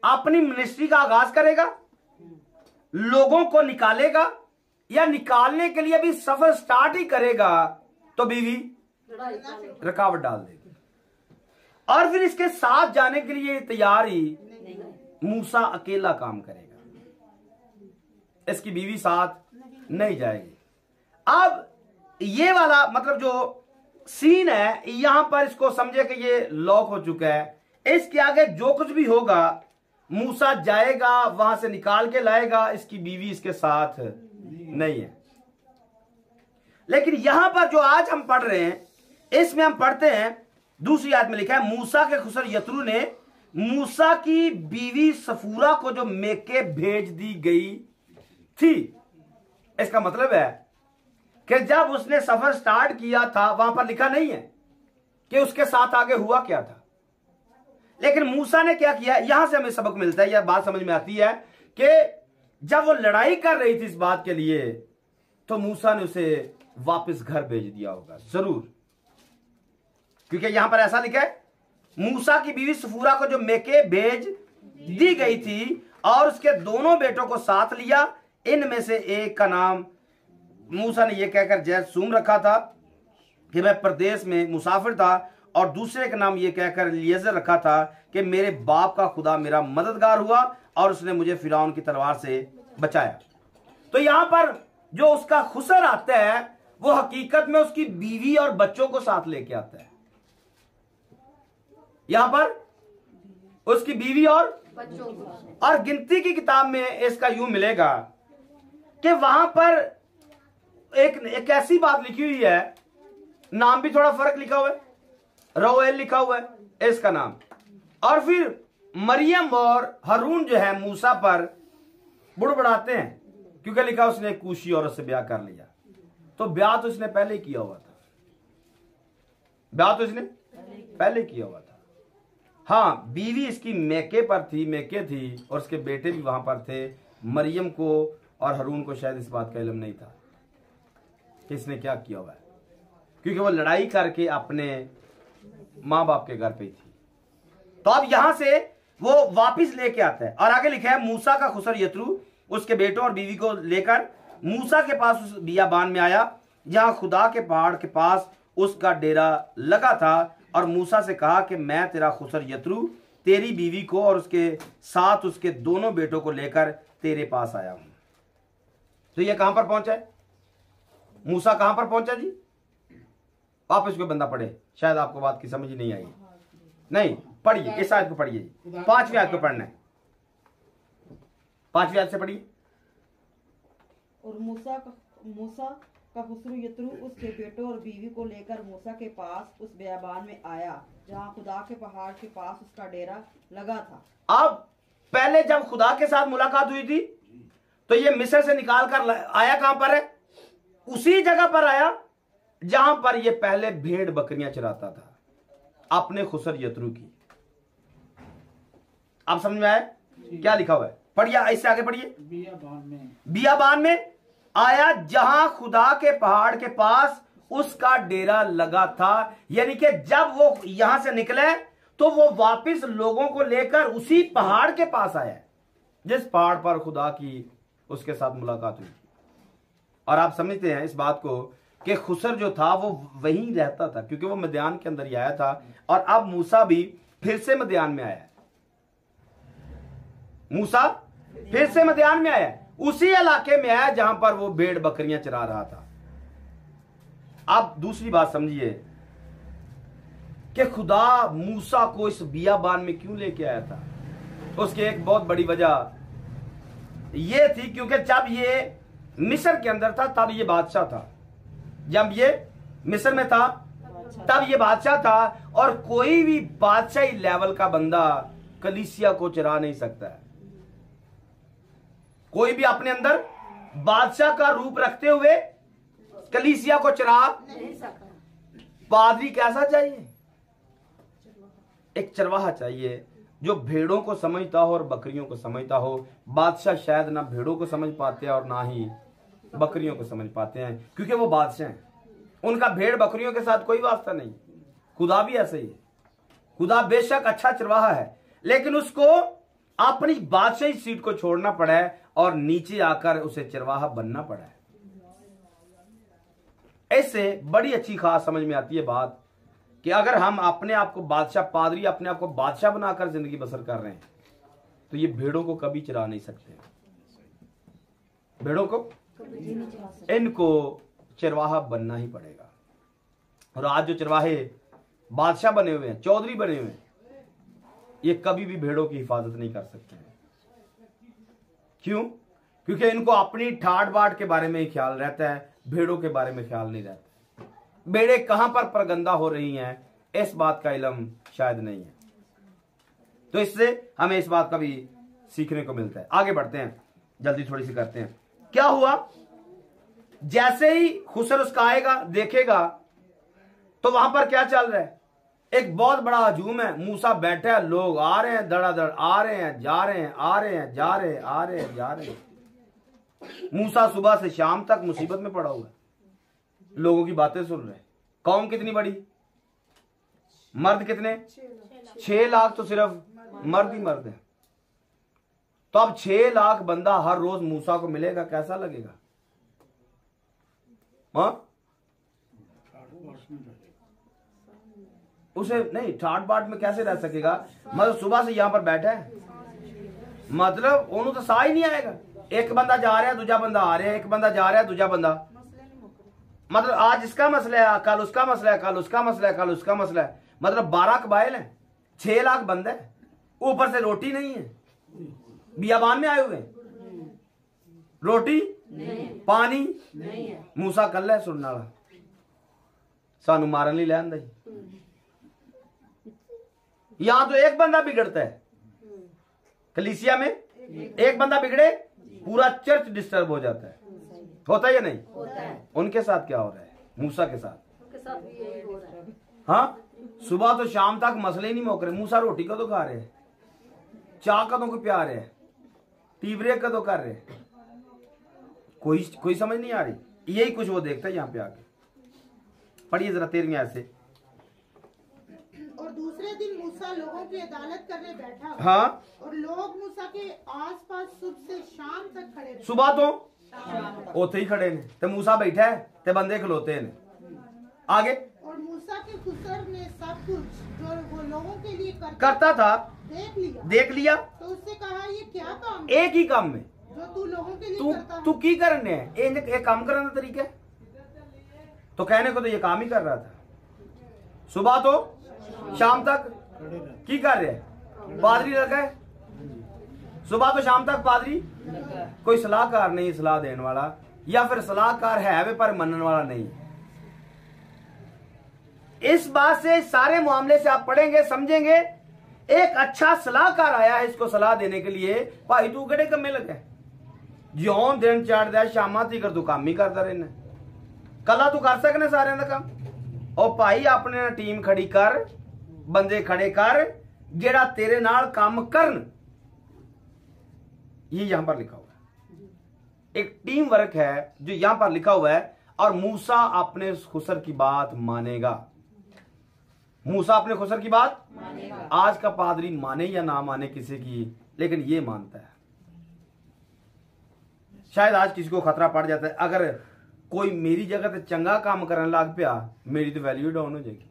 अपनी मिनिस्ट्री का आगाज करेगा, लोगों को निकालेगा, या निकालने के लिए अभी सफर स्टार्ट ही करेगा, तो बीवी रुकावट डाल देगी। और फिर इसके साथ जाने के लिए तैयार ही मूसा अकेला काम करेगा, इसकी बीवी साथ नहीं जाएगी। अब ये वाला मतलब जो सीन है यहां पर इसको समझे कि ये लॉक हो चुका है, इसके आगे जो कुछ भी होगा मूसा जाएगा, वहां से निकाल के लाएगा, इसकी बीवी इसके साथ नहीं है। लेकिन यहां पर जो आज हम पढ़ रहे हैं इसमें हम पढ़ते हैं दूसरी आयत में लिखा है मूसा के खुसर यत्रू ने मूसा की बीवी सफूरा को जो मेके भेज दी गई थी। इसका मतलब है कि जब उसने सफर स्टार्ट किया था वहां पर लिखा नहीं है कि उसके साथ आगे हुआ क्या था, लेकिन मूसा ने क्या किया, यहां से हमें सबक मिलता है, यह बात समझ में आती है कि जब वो लड़ाई कर रही थी इस बात के लिए तो मूसा ने उसे वापस घर भेज दिया होगा जरूर, क्योंकि यहां पर ऐसा लिखा है मूसा की बीवी सफूरा को जो मेके भेज दी गई थी और उसके दोनों बेटों को साथ लिया। इनमें से एक का नाम मूसा ने यह कहकर जैसूम रखा था कि मैं प्रदेश में मुसाफिर था, और दूसरे का नाम यह कहकर एलीएजर रखा था कि मेरे बाप का खुदा मेरा मददगार हुआ और उसने मुझे फिरौन की तलवार से बचाया। तो यहां पर जो उसका खुसर आता है वो हकीकत में उसकी बीवी और बच्चों को साथ लेके आता है। यहां पर उसकी बीवी और बच्चों को। और गिनती की किताब में इसका यूं मिलेगा कि वहां पर एक ऐसी बात लिखी हुई है, नाम भी थोड़ा फर्क लिखा हुआ है, रोएल लिखा हुआ है इसका नाम, और फिर मरियम और हारून जो है मूसा पर बुड़बड़ाते हैं क्योंकि लिखा उसने एक कूशी औरत से ब्याह कर लिया। तो ब्याह तो इसने पहले किया हुआ था, ब्याह तो इसने पहले किया हुआ था। हाँ, बीवी इसकी मेके पर थी, मेके थी, और उसके बेटे भी वहां पर थे। मरियम को और हारून को शायद इस बात का इल्म नहीं था कि इसने क्या किया हुआ है, क्योंकि वो लड़ाई करके अपने माँ बाप के घर पे थी। तो अब यहां से वो वापिस लेके आता है और आगे लिखा है मूसा का खुसर यत्रू उसके बेटों और बीवी को लेकर मूसा के पास उस बियाबान में आया जहां खुदा के पहाड़ के पास उसका डेरा लगा था, और मूसा से कहा कि मैं तेरा खुसर यत्रू तेरी बीवी को और उसके साथ उसके दोनों बेटों को लेकर तेरे पास आया हूं। तो ये कहां पर पहुंचा है, मूसा कहां पर पहुंचा जी? वापस कोई बंदा पढ़े, शायद आपको बात की समझ ही नहीं आई। नहीं पढ़िए, इस आयत को पढ़िए जी, 5वीं आयत को पढ़ना है, 5वीं आयत से पढ़िए। और मूसा का खुसरू यत्रू उसके बेटों और बीवी को लेकर मूसा के पास उस बियाबान में आया जहां खुदा के पहाड़ के पास उसका डेरा लगा था। अब पहले जब खुदा के साथ मुलाकात हुई थी तो ये मिस्र से निकाल कर आया कहां पर है? उसी जगह पर आया जहां पर ये पहले भेड़ बकरियां चराता था, अपने खुसर यत्रू की। आप समझ में आया क्या लिखा हुआ है? पढ़िए, इससे आगे पढ़िए। बियाबान में आया जहां खुदा के पहाड़ के पास उसका डेरा लगा था, यानी कि जब वो यहां से निकले तो वो वापस लोगों को लेकर उसी पहाड़ के पास आया जिस पहाड़ पर खुदा की उसके साथ मुलाकात हुई। और आप समझते हैं इस बात को कि खुसर जो था वो वहीं रहता था, क्योंकि वो मदियान के अंदर ही आया था, और अब मूसा भी फिर से मदियान में आया। मूसा फिर से मदियान में आया, उसी इलाके में आया जहां पर वो भेड़ बकरियां चरा रहा था। अब दूसरी बात समझिए कि खुदा मूसा को इस बियाबान में क्यों लेके आया था। उसकी एक बहुत बड़ी वजह यह थी क्योंकि जब ये मिस्र के अंदर था तब ये बादशाह था, जब ये मिस्र में था तब ये बादशाह था, और कोई भी बादशाही लेवल का बंदा कलीसिया को चरा नहीं सकता है। कोई भी अपने अंदर बादशाह का रूप रखते हुए कलीसिया को चरा नहीं सकता। पादरी कैसा चाहिए? एक चरवाहा चाहिए जो भेड़ों को समझता हो और बकरियों को समझता हो। बादशाह शायद ना भेड़ों को समझ पाते हैं और ना ही बकरियों को समझ पाते हैं, क्योंकि वो बादशाह हैं, उनका भेड़ बकरियों के साथ कोई वास्ता नहीं। खुदा भी ऐसे ही है। खुदा बेशक अच्छा चरवाहा है, लेकिन उसको अपनी बादशाही सीट को छोड़ना पड़ा है और नीचे आकर उसे चरवाहा बनना पड़ा है। ऐसे बड़ी अच्छी खास समझ में आती है बात कि अगर हम अपने आप को बादशाह, पादरी अपने आप को बादशाह बनाकर जिंदगी बसर कर रहे हैं तो ये भेड़ों को कभी चरा नहीं सकते। भेड़ों को, इनको चरवाहा बनना ही पड़ेगा। और आज जो चरवाहे बादशाह बने हुए हैं, चौधरी बने हुए हैं, ये कभी भी भेड़ों की हिफाजत नहीं कर सकते हैं। क्यों? क्योंकि इनको अपनी ठाट बाट के बारे में ही ख्याल रहता है, भेड़ों के बारे में ख्याल नहीं रहता। भेड़ें कहां पर परगंदा हो रही हैं इस बात का इल्म शायद नहीं है। तो इससे हमें इस बात का भी सीखने को मिलता है। आगे बढ़ते हैं, जल्दी थोड़ी सी करते हैं। क्या हुआ, जैसे ही खुसर उसका आएगा देखेगा तो वहां पर क्या चल रहा है, एक बहुत बड़ा हजूम है। मूसा बैठा है, लोग आ रहे हैं, धड़ाधड़ आ रहे हैं, जा रहे हैं, आ रहे हैं, जा रहे हैं, आ रहे हैं, जा रहे हैं। मूसा सुबह से शाम तक मुसीबत में पड़ा हुआ है, लोगों की बातें सुन रहे हैं। कौम कितनी बड़ी, मर्द कितने, 6 लाख तो सिर्फ मर्द ही मर्द है। तो अब 6 लाख बंदा हर रोज मूसा को मिलेगा, कैसा लगेगा? हाँ, उसे नहीं ठाट बाट में कैसे रह सकेगा? मतलब सुबह से यहां पर बैठा है, मतलब उन्होंने तो सा ही नहीं आएगा। एक बंदा जा रहा है, दूसरा बंदा आ रहा है, एक बंदा जा रहा है, दूसरा बंदा, मतलब आज इसका मसला है, कल उसका मसला है, कल उसका मसला है, कल उसका मसला है। मतलब 12 कबाइल है, 6 लाख बंदे, ऊपर से रोटी नहीं है, बियाबान में आए हुए, रोटी नहीं, पानी नहीं है। मूसा कल है सुनने वाला, सानू मारन नहीं लैंदा। यहां तो एक बंदा बिगड़ता है, कलीसिया में एक बंदा बिगड़े पूरा चर्च डिस्टर्ब हो जाता है। होता है या नहीं? होता है। उनके साथ क्या हो रहा है? मूसा के साथ भी यही हो रहा है। हाँ, सुबह तो शाम तक मसले ही नहीं मोक रहे। मूसा रोटी कदों खा रहे हैं, चाह कदों को प्यार है, टी ब्रेक कदों कर रहे, कोई समझ नहीं आ रही। यही कुछ वो देखता है यहाँ पे आके। पढ़िए जरा 13वीं आयत से। और दूसरे दिन मूसा लोगों की अदालत करने बैठा। हाँ, और लोग मूसा के आसपास सुबह से शाम तक खड़े रहे। सुबह तो उथे ही खड़े ने, ते मूसा बैठा है ते बंदे खलोते ने। आगे, और मूसा के खुसर ने सब कुछ जो वो लोगों के लिए करता था देख लिया। तो उससे कहा, ये क्या काम, एक ही काम में जो तू लोगों के लिए करता है? तू की करने है, एक काम करने का तरीका है। तो कहने को तो ये काम ही कर रहा था, सुबह तो शाम तक की कर रहे हैं। पादरी लगा है, सुबह तो शाम तक पादरी, कोई सलाहकार नहीं सलाह देने वाला, या फिर सलाहकार है वे पर मनने वाला नहीं। इस बात से सारे मामले से आप पढ़ेंगे समझेंगे, एक अच्छा सलाहकार आया है इसको सलाह देने के लिए। भाई तू केड़े कमे लगे, ज्यों दिन चढ़ दिया शामा तीकर तू काम ही करता रहना, कला तू कर सकने सारे का काम। और भाई अपने टीम खड़ी कर, बंदे खड़े कर, जेड़ा तेरे नाल काम करन। ये यहां पर लिखा हुआ है, एक टीम वर्क है जो यहां पर लिखा हुआ है। और मूसा अपने खुसर की बात मानेगा। मूसा अपने खुसर की बात मानेगा। आज का पादरी माने या ना माने किसी की, लेकिन ये मानता है। शायद आज किसी को खतरा पड़ जाता है, अगर कोई मेरी जगह पे चंगा काम करने लग पिया, मेरी तो वैल्यू डाउन हो जाएगी।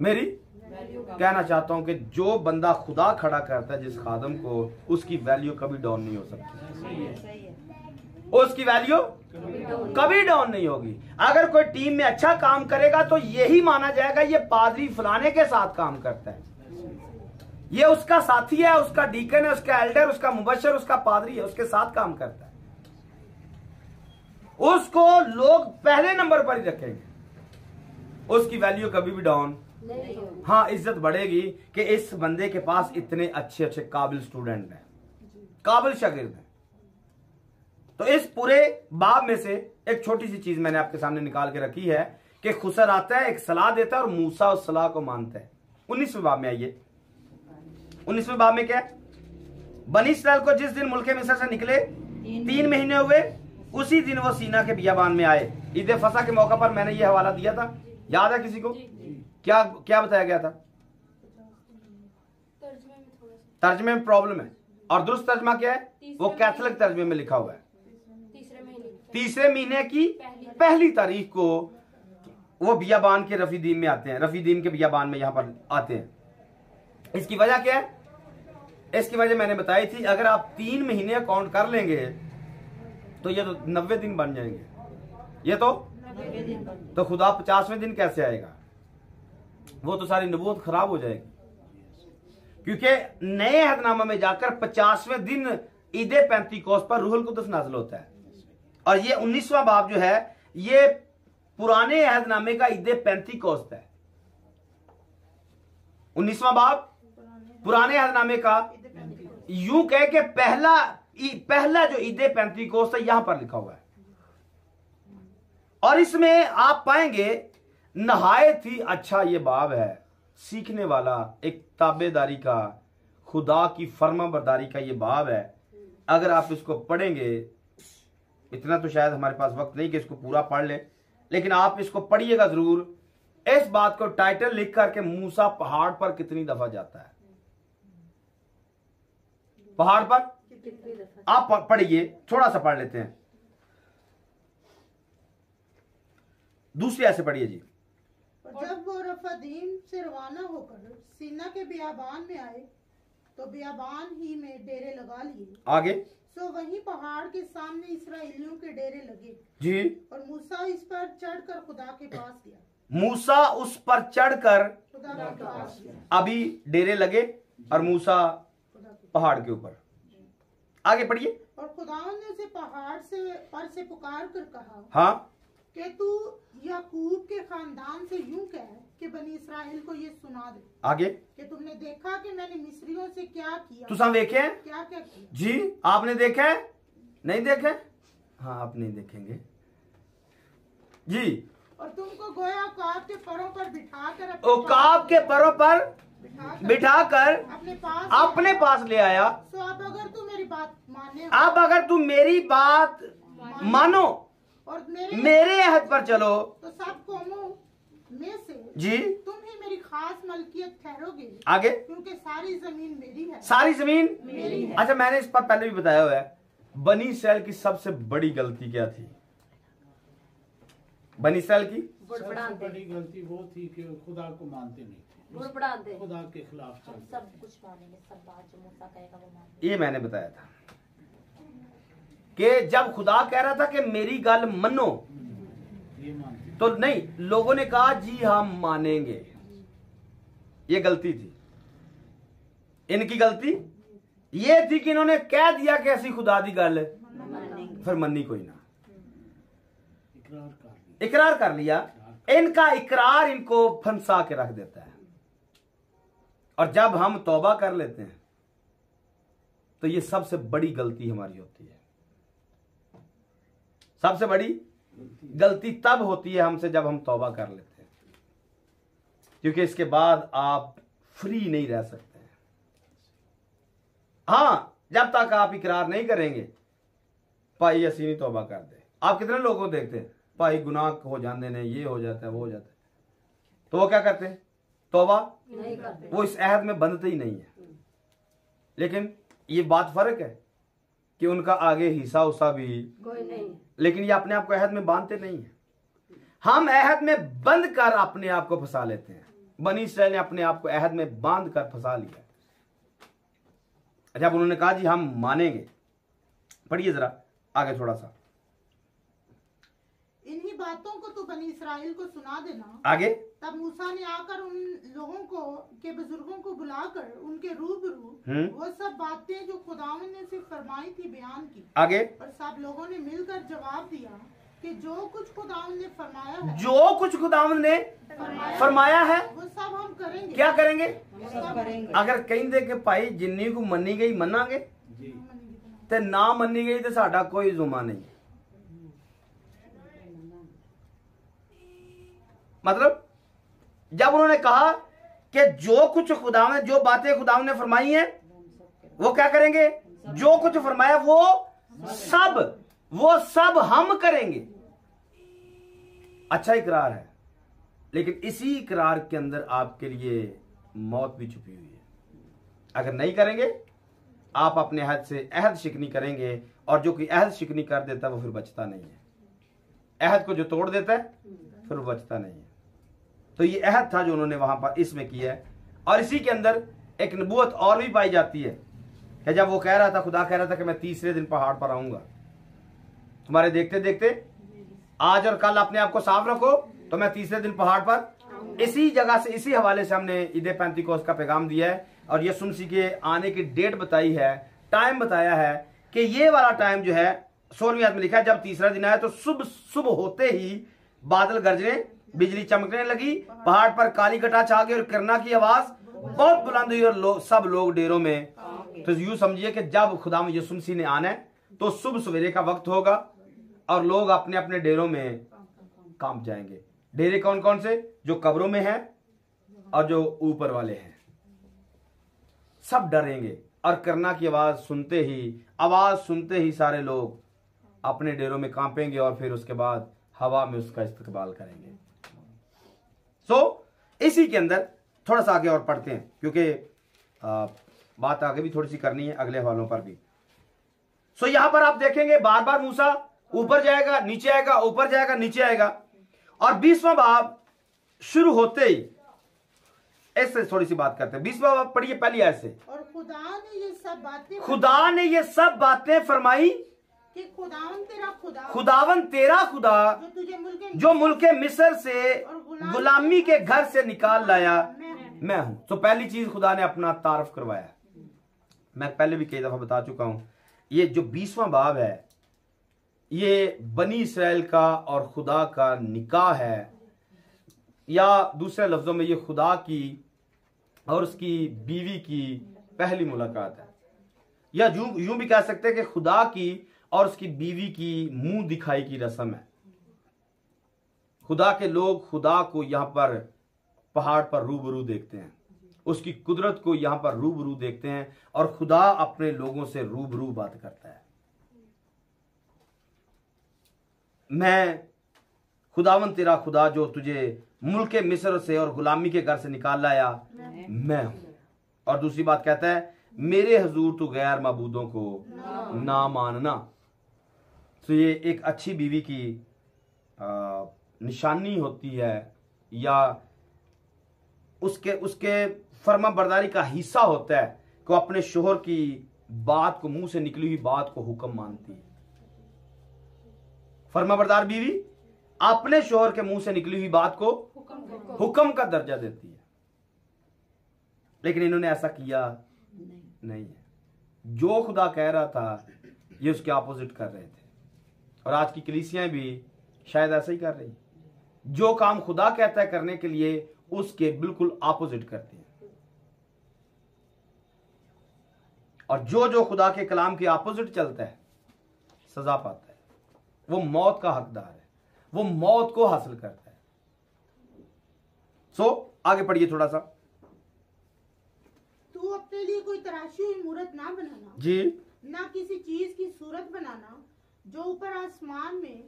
मेरी कहना चाहता हूं कि जो बंदा खुदा खड़ा करता है जिस खादम को, उसकी वैल्यू कभी डाउन नहीं हो सकती। उसकी वैल्यू कभी डाउन नहीं होगी। अगर कोई टीम में अच्छा काम करेगा तो यही माना जाएगा ये पादरी फलाने के साथ काम करता है, ये उसका साथी है, उसका डीकन है, उसका एल्डर, उसका मुबशर, उसका पादरी है, उसके साथ काम करता है। उसको लोग पहले नंबर पर ही रखेंगे, उसकी वैल्यू कभी भी डाउन नहीं। हाँ, इज्जत बढ़ेगी कि इस बंदे के पास इतने अच्छे अच्छे काबिल स्टूडेंट हैं, काबिल शागिर्द हैं। तो इस पूरे बाब में से एक छोटी सी चीज मैंने आपके सामने निकाल के रखी है कि खुसर आता है, एक सलाह देता है और मूसा उस सलाह को मानता है। 19वें बाब में आइए। 19वें बाब में क्या है? बनी इस्राएल को जिस दिन मुल्के मिस्र से निकले 3 महीने हुए, उसी दिन वो सीना के बियाबान में आए। ईद फसा के मौका पर मैंने ये हवाला दिया था, याद है किसी को? क्या क्या बताया गया था? तर्जमे में प्रॉब्लम है, और दुरुस्त तर्जमा क्या है? वो कैथोलिक तर्जमे में लिखा हुआ है। तीसरे महीने की पहली तारीख को वो बियाबान के रफीदीन में आते हैं, रफीदीन के बियाबान में यहां पर आते हैं। इसकी वजह क्या है? इसकी वजह मैंने बताई थी, अगर आप 3 महीने काउंट कर लेंगे तो ये तो 90 दिन बन जाएंगे। ये तो खुदा 50वें दिन कैसे आएगा? वो तो सारी नबूवत खराब हो जाएगी, क्योंकि नए अहदनामा में जाकर 50वें दिन ईद पेंतीकोस्त पर रूहुल कुद्दस नाज़िल होता है। और ये 19वां बाब जो है ये पुराने अहदनामे का ईद पेंतीकोस्त है। 19वां बाब पुराने अहदनामे का, यूं कह के पहला जो ईद पेंतीकोस्त है यहां पर लिखा हुआ है। और इसमें आप पाएंगे नहायत ही अच्छा ये बाब है, सीखने वाला, एक ताबेदारी का, खुदा की फर्माबरदारी का ये बाब है। अगर आप इसको पढ़ेंगे, इतना तो शायद हमारे पास वक्त नहीं कि इसको पूरा पढ़ ले, लेकिन आप इसको पढ़िएगा जरूर। इस बात को टाइटल लिख करके मूसा पहाड़ पर कितनी दफा जाता है, पहाड़ पर आप पढ़िए, थोड़ा सा पढ़ लेते हैं। दूसरी ऐसे पढ़िए जी। और जब वो रफादीम से रवाना होकर सीना के बियाबान में आए तो बियाबान ही में डेरे लगा लिए। आगे सो वहीं पहाड़ के सामने इसराइलियों के डेरे लगे जी। और मूसा इस पर चढ़कर खुदा के पास गया। मूसा उस पर चढ़कर खुदा के पास गया। अभी डेरे लगे और मूसा पहाड़ के ऊपर। आगे पढ़िए। और खुदावन ने उसे पहाड़ से पुकार कर कहा हाँ कि तू याकूब के खानदान से यूं कह कि बनी इसराइल को ये सुना दे आगे। कि तुमने देखा कि मैंने मिस्रियों से क्या किया। तुम देखे क्या क्या किया जी? आपने देखा है? नहीं देखे? हाँ, आप नहीं देखेंगे जी। और तुमको गोया औकाब के परों पर बिठाकर औकाब के परों पर बिठाकर अपने पास ले आया। तो अब अगर तू मेरी बात माने, अब अगर तुम मेरी बात मानो और मेरे अहद पर चलो, तो सब कौमों में से जी तुम ही मेरी खास मलकियत ठहरोगे। आगे। क्योंकि सारी जमीन मेरी है। सारी जमीन मेरी है। अच्छा, मैंने इस पर पहले भी बताया हुआ है। बनी इसराइल की सबसे बड़ी गलती क्या थी? बनी इसराइल की सबसे बड़ी गलती वो थी कि खुदा को मानते नहीं थे, खुदा के खिलाफ चलते। सब कुछ मानेंगे, सब बात जो मूसा कहेगा वो मानेंगे। ये मैंने बताया था कि जब खुदा कह रहा था कि मेरी गल मनो, ये मानते तो नहीं, लोगों ने कहा जी हम मानेंगे। ये गलती थी, इनकी गलती ये थी कि इन्होंने कह दिया कि ऐसी खुदा दी गल फिर मन्नी कोई ना, इकरार कर लिया। इनका इकरार इनको फंसा के रख देता है। और जब हम तौबा कर लेते हैं तो ये सबसे बड़ी गलती हमारी होती है। सबसे बड़ी गलती तब होती है हमसे जब हम तौबा कर लेते हैं, क्योंकि इसके बाद आप फ्री नहीं रह सकते हैं। हाँ, जब तक आप इकरार नहीं करेंगे भाई असी नहीं तौबा कर दे। आप कितने लोगों को देखते हैं भाई गुनाह हो जाते हैं, ये हो जाता है, वो हो जाता है, तो वो क्या करते हैं? तौबा नहीं करते। वो इस अहद में बंधते ही नहीं है। लेकिन ये बात फर्क है कि उनका आगे हिस्सा उसा भी कोई नहीं, लेकिन ये अपने आप को अहद में बांधते नहीं है। हम अहद में बंध कर अपने आप को फंसा लेते हैं। बनी इसराइल ने अपने आप को अहद में बांध कर फंसा लिया। जब उन्होंने कहा जी हम मानेंगे, पढ़िए जरा आगे थोड़ा सा। इन्हीं बातों को तो बनी इसराइल को सुना देना। आगे। तब मूसा ने आकर उन लोगों को के बुजुर्गों को बुलाकर उनके रूबरू वो सब बातें जो खुदावन ने उसे फरमाई थी बयान की। आगे। और सब लोगों ने मिलकर जवाब दिया कि जो कुछ खुदावन ने फरमाया है, जो कुछ खुदावन ने फरमाया है वो सब हम करेंगे। क्या करेंगे? सब करेंगे। अगर कहेंगे कि भाई जिन्नी को मन्नी गई मनांगे जी। ते ना मन्नी गई तो साडा कोई जुमा नहीं। मतलब जब उन्होंने कहा कि जो कुछ खुदावन ने, जो बातें खुदावन ने फरमाई हैं वो क्या करेंगे? जो कुछ फरमाया वो सब हम करेंगे। अच्छा इकरार है, लेकिन इसी इकरार के अंदर आपके लिए मौत भी छुपी हुई है। अगर नहीं करेंगे आप अपने अहद से अहद शिकनी करेंगे, और जो कोई अहद शिकनी कर देता है वो फिर बचता नहीं है। अहद को जो तोड़ देता है फिर वो बचता नहीं है। तो ये अहद था जो उन्होंने वहां पर इसमें किया है। और इसी के अंदर एक नबूवत और भी पाई जाती है कि जब वो कह रहा था, खुदा कह रहा था कि मैं तीसरे दिन पहाड़ पर आऊंगा। तुम्हारे देखते देखते आज और कल अपने आप को साफ रखो तो मैं तीसरे दिन पहाड़ पर। इसी जगह से, इसी हवाले से हमने ईद पेंतीकोस्त का पैगाम दिया है और यीशु मसीह के आने की डेट बताई है, टाइम बताया है कि ये वाला टाइम जो है 16वीं आयत में लिखा है, जब तीसरा दिन आया तो सुबह होते ही बादल गरजने, बिजली चमकने लगी, पहाड़ पर काली घटा छा गई और किरणा की आवाज बहुत बुलंद हुई और सब लोग डेरों में। तो यूं समझिए कि जब खुदा यीशु मसीह ने आना है तो सुबह सवेरे का वक्त होगा और लोग अपने अपने डेरों में कांप जाएंगे। डेरे कौन कौन से? जो कब्रों में हैं और जो ऊपर वाले हैं, सब डरेंगे और किरणा की आवाज सुनते ही सारे लोग अपने डेरों में कांपेंगे और फिर उसके बाद हवा में उसका इस्तकबाल करेंगे। इसी के अंदर थोड़ा सा आगे और पढ़ते हैं, क्योंकि बात आगे भी थोड़ी सी करनी है अगले हवालों पर भी। यहां पर आप देखेंगे बार बार मूसा ऊपर जाएगा, नीचे आएगा, ऊपर जाएगा, नीचे आएगा। और 20वां बाब शुरू होते ही ऐसे थोड़ी सी बात करते हैं। 20वां बाब पढ़िए पहली आयत से। और खुदा ने ये सब बातें फरमाई कि खुदावन तेरा खुदा जो मुल्के मिस्र से गुलामी के घर से निकाल लाया मैं हूं। तो पहली चीज खुदा ने अपना तारफ करवाया। मैं पहले भी कई दफा बता चुका हूं, ये जो 20वां बाब है ये बनी इसराइल का और खुदा का निकाह है, या दूसरे लफ्जों में ये खुदा की और उसकी बीवी की पहली मुलाकात है, या यूं भी कह सकते हैं कि खुदा की और उसकी बीवी की मुंह दिखाई की रस्म है। खुदा के लोग खुदा को यहां पर पहाड़ पर रूबरू देखते हैं, उसकी कुदरत को यहां पर रूबरू देखते हैं और खुदा अपने लोगों से रूबरू बात करता है। मैं खुदावन तेरा खुदा जो तुझे मुल्के मिस्र से और गुलामी के घर से निकाल लाया मैं हूं। और दूसरी बात कहता है मेरे हुजूर तू गैर माबूदों को ना मानना। तो ये एक अच्छी बीवी की निशानी होती है, या उसके फर्मा बरदारी का हिस्सा होता है कि वो अपने शोहर की बात को, मुंह से निकली हुई बात को हुक्म मानती है। फर्माबरदार बीवी अपने शोहर के मुंह से निकली हुई बात को हुक्म का दर्जा देती है, लेकिन इन्होंने ऐसा किया नहीं है। जो खुदा कह रहा था ये उसके ऑपोजिट कर रहे थे, और आज की कलीसियां भी शायद ऐसा ही कर रही, जो काम खुदा कहता है करने के लिए उसके बिल्कुल ऑपोजिट करते हैं। और जो खुदा के कलाम के ऑपोजिट चलता है सजा पाता है, वो मौत का हकदार है, वो मौत को हासिल करता है। आगे पढ़िए थोड़ा सा। तू अपने लिए कोई तराशी हुई मूरत ना बनाना जी, ना किसी चीज की सूरत बनाना जो ऊपर आसमान में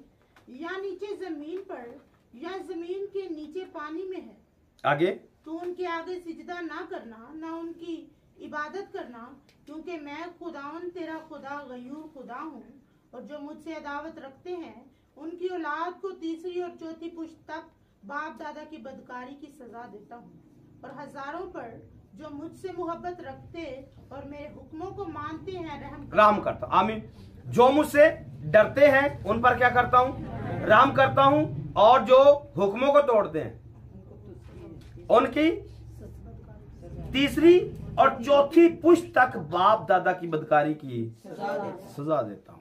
या नीचे जमीन पर या जमीन के नीचे पानी में है। आगे तू उनके आगे सिजदा ना करना, ना उनकी इबादत करना, क्योंकि मैं खुदावन तेरा खुदा गयूर खुदा हूँ, और जो मुझसे अदावत रखते हैं उनकी औलाद को तीसरी और चौथी पुश्त तक बाप दादा की बदकारी की सजा देता हूँ, और हजारों पर जो मुझसे मोहब्बत रखते और मेरे हुक्मों को मानते हैं रहम करता। आमीन। जो मुझसे डरते हैं उन पर क्या करता हूँ? रहम करता हूँ, और जो हुक्मों को तोड़ते हैं उनकी तीसरी और चौथी पुश्त तक बाप दादा की बदकारी की सजा देता हूं।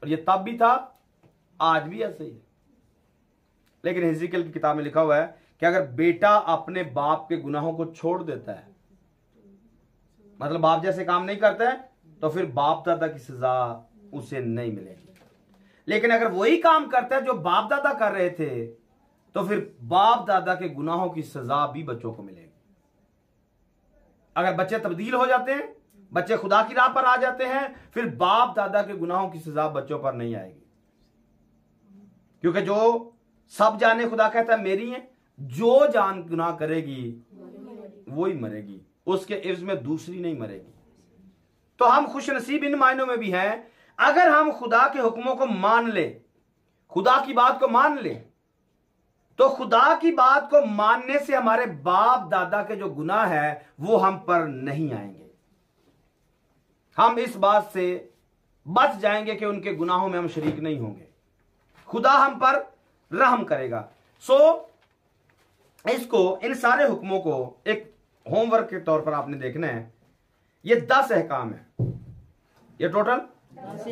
और ये तब भी था, आज भी ऐसे ही है। लेकिन हिजकिय्याह की किताब में लिखा हुआ है कि अगर बेटा अपने बाप के गुनाहों को छोड़ देता है, मतलब बाप जैसे काम नहीं करता है, तो फिर बाप दादा की सजा उसे नहीं मिलेगी। लेकिन अगर वही काम करता है जो बाप दादा कर रहे थे, तो फिर बाप दादा के गुनाहों की सजा भी बच्चों को मिलेगी। अगर बच्चे तब्दील हो जाते हैं, बच्चे खुदा की राह पर आ जाते हैं, फिर बाप दादा के गुनाहों की सजा बच्चों पर नहीं आएगी, क्योंकि जो सब जाने खुदा कहता है मेरी है, जो जान गुनाह करेगी वो ही मरेगी, उसके इव्ज में दूसरी नहीं मरेगी। तो हम खुश नसीब इन मायनों में भी हैं, अगर हम खुदा के हुक्मों को मान ले, खुदा की बात को मान ले, तो खुदा की बात को मानने से हमारे बाप दादा के जो गुनाह है वो हम पर नहीं आएंगे। हम इस बात से बच जाएंगे कि उनके गुनाहों में हम शरीक नहीं होंगे, खुदा हम पर रहम करेगा। इसको, इन सारे हुक्मों को एक होमवर्क के तौर पर आपने देखना है। ये 10 अहकाम है, ये टोटल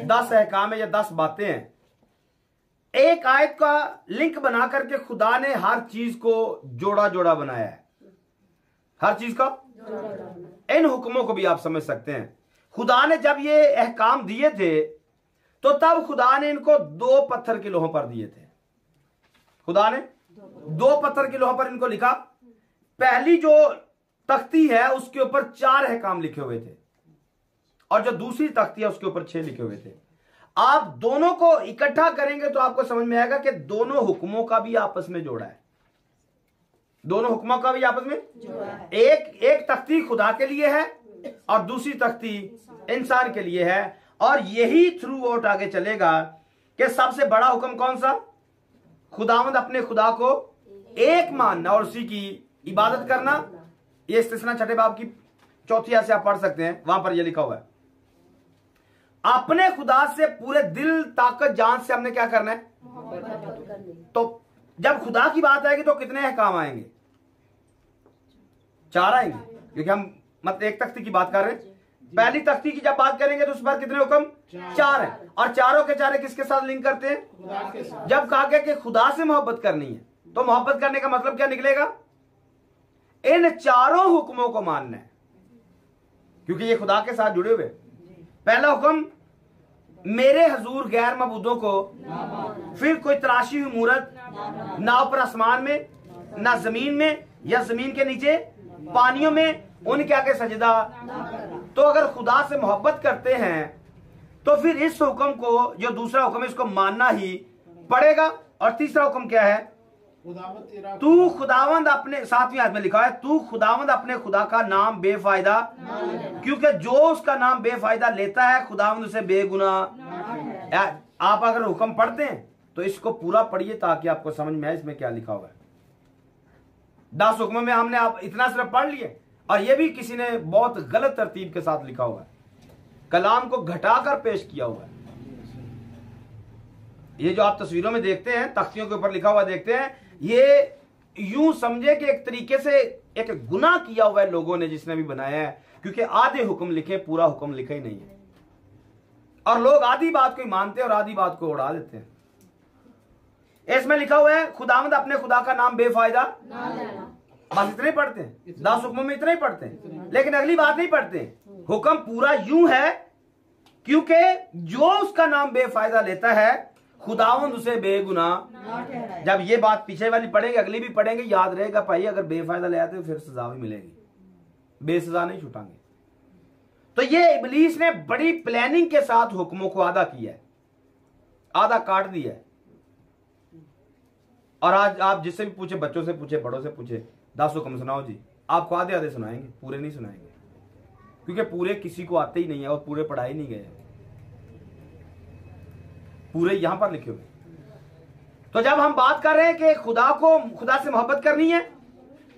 10 अहकाम है या 10 बातें हैं। एक आयत का लिंक बना करके खुदा ने हर चीज को जोड़ा जोड़ा बनाया है, हर चीज का। इन हुक्मों को भी आप समझ सकते हैं। खुदा ने जब ये अहकाम दिए थे तो तब खुदा ने इनको 2 पत्थर के लोहों पर दिए थे। खुदा ने 2 पत्थर के लोहों पर इनको लिखा। पहली जो तख्ती है उसके ऊपर 4 अहकाम लिखे हुए थे और जो दूसरी तख्ती है उसके ऊपर 6 लिखे हुए थे। आप दोनों को इकट्ठा करेंगे तो आपको समझ में आएगा कि दोनों हुक्मों का भी आपस में जोड़ा है, दोनों हुक्मों का भी आपस में जोड़ा है। एक तख्ती खुदा के लिए है और दूसरी तख्ती इंसान के लिए है। और यही थ्रू आउट आगे चलेगा कि सबसे बड़ा हुक्म कौन सा? खुदावंद अपने खुदा को एक मानना और उसी की इबादत करना। ये इस्तिस्ना छठे बाब की 4th आयत से आप पढ़ सकते हैं, वहां पर यह लिखा हुआ है अपने खुदा से पूरे दिल ताकत जान से हमने क्या करना है। तो जब खुदा की बात आएगी तो कितने अहकाम आएंगे? 4 आएंगे, क्योंकि हम मतलब एक तख्ती की बात कर रहे हैं। पहली तख्ती की जब बात करेंगे तो उस पर कितने हुक्म? 4 है। और चारों के चारे किसके साथ लिंक करते हैं? खुदा के साथ। जब कहा गया कि खुदा से मोहब्बत करनी है तो मोहब्बत करने का मतलब क्या निकलेगा? इन चारों हुक्मों को मानना है, क्योंकि ये खुदा के साथ जुड़े हुए। पहला हुक्म, मेरे हजूर गैर मबूदों को, फिर कोई तराशी हुई मूरत ना ऊपर आसमान में ना जमीन में या जमीन के नीचे पानियों में उनके आगे सजदा। तो अगर खुदा से मोहब्बत करते हैं तो फिर इस हुक्म को, जो दूसरा हुक्म है, इसको मानना ही पड़ेगा। और तीसरा हुक्म क्या है? तू खुदावंद अपने, 7वीं आयत में लिखा है, तू खुदावंद अपने खुदा का नाम बेफायदा, क्योंकि जो उसका नाम बेफायदा लेता है खुदावंद उसे बेगुना। आप अगर हुक्म पढ़ते हैं तो इसको पूरा पढ़िए ताकि आपको समझ में आए इसमें क्या लिखा हुआ है। 10 हुक्मों में हमने आप इतना सिर्फ पढ़ लिए, और ये भी किसी ने बहुत गलत तरतीब के साथ लिखा हुआ है, कलाम को घटाकर पेश किया हुआ है। ये जो आप तस्वीरों में देखते हैं, तख्तियों के ऊपर लिखा हुआ देखते हैं, ये यूं समझे कि एक तरीके से एक गुनाह किया हुआ है लोगों ने जिसने भी बनाया है, क्योंकि आधे हुक्म लिखे, पूरा हुक्म लिखा ही नहीं है। और लोग आधी बात को ही मानते हैं और आधी बात को उड़ा देते हैं। इसमें लिखा हुआ है खुदावंद अपने खुदा का नाम बेफायदा, बस इतने पढ़ते हैं। 10 हुक्मों में इतने ही पढ़ते हैं, लेकिन अगली बात नहीं पढ़ते हैं। हुक्म पूरा यूं है क्योंकि जो उसका नाम बेफायदा लेता है खुदावंद उसे बेगुना। जब ये बात पीछे वाली पढ़ेंगे, अगली भी पढ़ेंगे, याद रहेगा भाई अगर बेफायदा ले आते तो फिर सजा भी मिलेगी, बेसजा नहीं छुटांगे। तो ये इब्लीस ने बड़ी प्लानिंग के साथ हुक्मों को आधा किया है, आधा काट दिया है। और आज आप जिससे भी पूछे, बच्चों से पूछे, बड़ों से पूछे, 10 हुक्म सुनाओ जी, आपको आधे आधे सुनाएंगे, पूरे नहीं सुनाएंगे, क्योंकि पूरे किसी को आते ही नहीं है और पूरे पढ़ाए नहीं गए, पूरे यहां पर लिखे हुए। तो जब हम बात कर रहे हैं कि खुदा से मोहब्बत करनी है,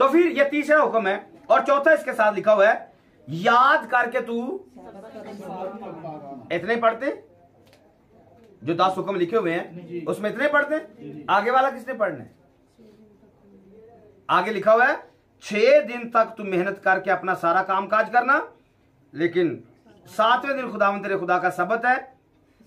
तो फिर ये तीसरा हुक्म है। और चौथा इसके साथ लिखा हुआ है, याद करके तू, इतने पढ़ते जो 10 हुक्म लिखे हुए हैं उसमें इतने पढ़ते। आगे वाला किसने पढ़ना है? आगे लिखा हुआ है 6 दिन तक तू मेहनत करके अपना सारा काम काज करना, लेकिन 7वें दिन खुदावंद तेरे खुदा का सबत है,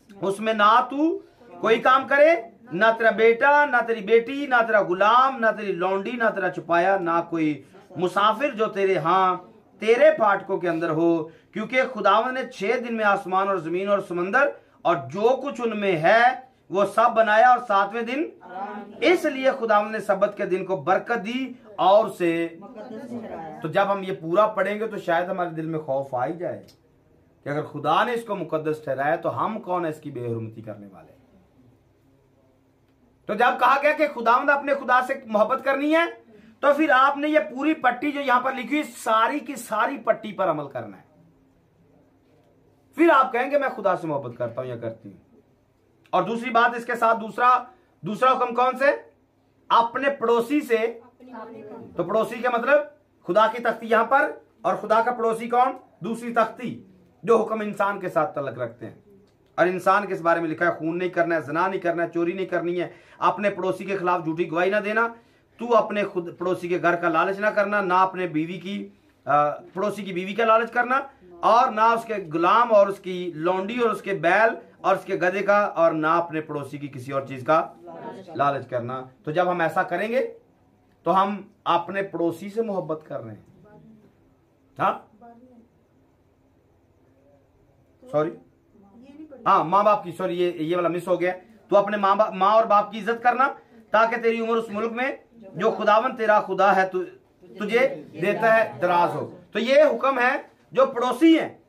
उसमें ना तू कोई काम करे, ना तेरा बेटा, ना तेरी बेटी, ना तेरा गुलाम, ना तेरी लौंडी, ना तेरा छुपाया, ना कोई मुसाफिर जो तेरे फाटकों के अंदर हो, क्योंकि खुदावंद ने 6 दिन में आसमान और जमीन और समंदर और जो कुछ उनमें है वो सब बनाया, और 7वें दिन इसलिए खुदावंद ने सबत के दिन को बरकत दी और उसे। तो जब हम ये पूरा पढ़ेंगे तो शायद हमारे दिल में खौफ आ ही जाए कि अगर खुदा ने इसको मुकद्दस ठहराया तो हम कौन है इसकी बेहुरमती करने वाले। तो जब कहा गया कि खुदावंद अपने खुदा से मोहब्बत करनी है, तो फिर आपने ये पूरी पट्टी जो यहां पर लिखी हुई सारी की सारी पट्टी पर अमल करना है। फिर आप कहेंगे मैं खुदा से मोहब्बत करता हूं या करती हूं। और दूसरी बात इसके साथ दूसरा हुक्म कौन से? अपने पड़ोसी से। तो पड़ोसी का मतलब खुदा की तख्ती यहां पर, और खुदा का पड़ोसी कौन? दूसरी तख्ती, जो हुक्म इंसान के साथ तल्लक रखते हैं। और इंसान के इस बारे में लिखा है, खून नहीं करना है, ज़िना नहीं करना है, चोरी नहीं करनी है, अपने पड़ोसी के खिलाफ झूठी गवाही ना देना, तू अपने खुद पड़ोसी के घर का लालच ना करना, ना अपने बीवी की पड़ोसी की बीवी का लालच करना, और ना उसके गुलाम और उसकी लौंडी और उसके बैल और उसके गधे का, और ना अपने पड़ोसी की किसी और चीज का लालच करना। तो जब हम ऐसा करेंगे तो हम अपने पड़ोसी से मोहब्बत कर रहे हैं। हाँ सॉरी, हाँ माँ बाप की, सॉरी ये वाला मिस हो गया। तो अपने माँ और बाप की इज्जत करना, ताकि तेरी उम्र उस मुल्क में जो खुदावन तेरा खुदा है तुझे देता है दराज हो। तो ये हुक्म है जो पड़ोसी हैं।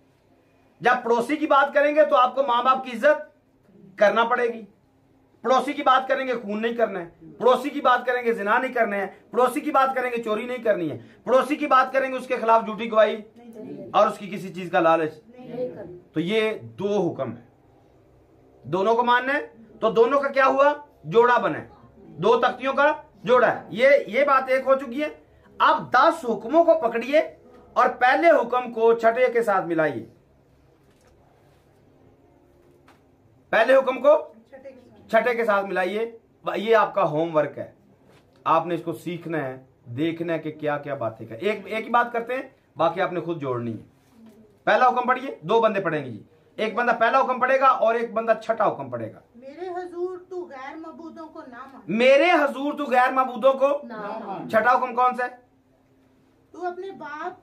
जब पड़ोसी की बात करेंगे तो आपको माँ बाप की इज्जत करना पड़ेगी। पड़ोसी की बात करेंगे खून नहीं करना है, पड़ोसी की बात करेंगे जिना नहीं करना है, पड़ोसी की बात करेंगे चोरी नहीं करनी है, पड़ोसी की बात करेंगे उसके खिलाफ झूठी गवाही और उसकी किसी चीज का लालच। तो ये दो हुक्म है, दोनों को मानना है। तो दोनों का क्या हुआ, जोड़ा बना, दो तख्तियों का जोड़ा है। ये बात एक हो चुकी है। अब 10 हुक्मों को पकड़िए और पहले हुक्म को छठे के साथ मिलाइए। पहले हुक्म को छठे के साथ मिलाइए। ये आपका होमवर्क है, आपने इसको सीखना है, देखना है कि क्या क्या बातें कर। एक ही बात करते हैं, बाकी आपने खुद जोड़नी है। पहला हुक्म पढ़िए, 2 बंदे पढ़ेंगे जी। एक बंदा पहला हुक्म पढ़ेगा और एक बंदा छठा हुक्म पढ़ेगा। मेरे हुजूर तू गैर मबूदों को ना मान। मेरे हुजूर तू गैर मबूदों को छठा हुक्म कौन सा है? तू अपने बाप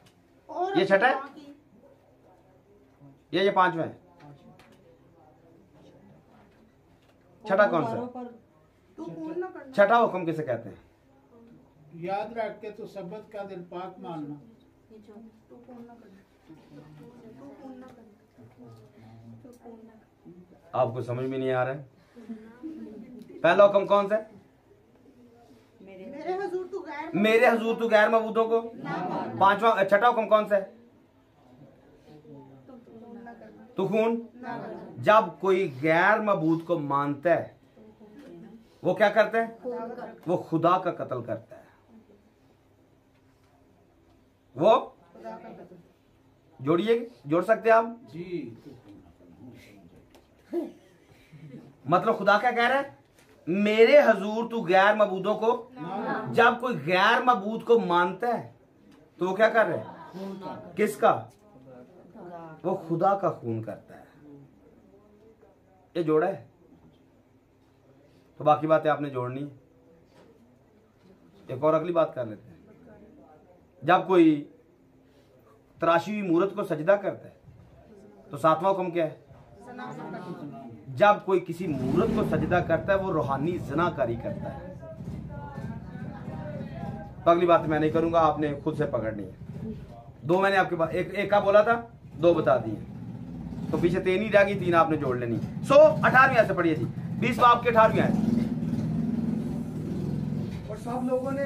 और ये छठा है? माँ की। ये 5वां है। छठा कौन सा है? तू खून ना करना। छठा हुक्म किसे कहते हैं? याद रख के तो सबत का दिल पाक मानना। तू खून ना करना। तू खून ना करना। तू खून ना करना। आपको समझ में नहीं आ रहा है? पहला हुक्म कौन सा है? मेरे हुजूर तू गैर मेरे हुजूर तू गैर मबूदों को। 5वां छठा हुक्म कौन सा है? तू खून। जब कोई गैर मबूद को मानता है वो क्या करता है? वो खुदा का कत्ल करता है। वो जोड़िए, जोड़ सकते हैं आप जी। मतलब खुदा क्या कह रहा है? मेरे हुजूर तू गैर मबूदों को। जब कोई गैर मबूद को मानता है तो वो क्या कर रहा है? किसका? वो खुदा का खून करता है। ये जोड़ा है। तो बाकी बातें आपने जोड़नी है। एक और अगली बात कर लेते हैं। जब कोई तराशी हुई मूरत को सजदा करता है तो 7वां हुक्म क्या है? जब कोई किसी मूरत को सजदा करता है वो रूहानी ज़िनाकारी करता है। तो अगली बात मैं नहीं करूंगा, आपने खुद से पकड़नी है। 2 मैंने आपके पास एक का बोला था, 2 बता दिए, तो पीछे 3 ही रह गई, 3 आपने जोड़ लेनी। 18वीं से पढ़िए जी, 20 बाब के 18वीं आयत। और सब लोगों ने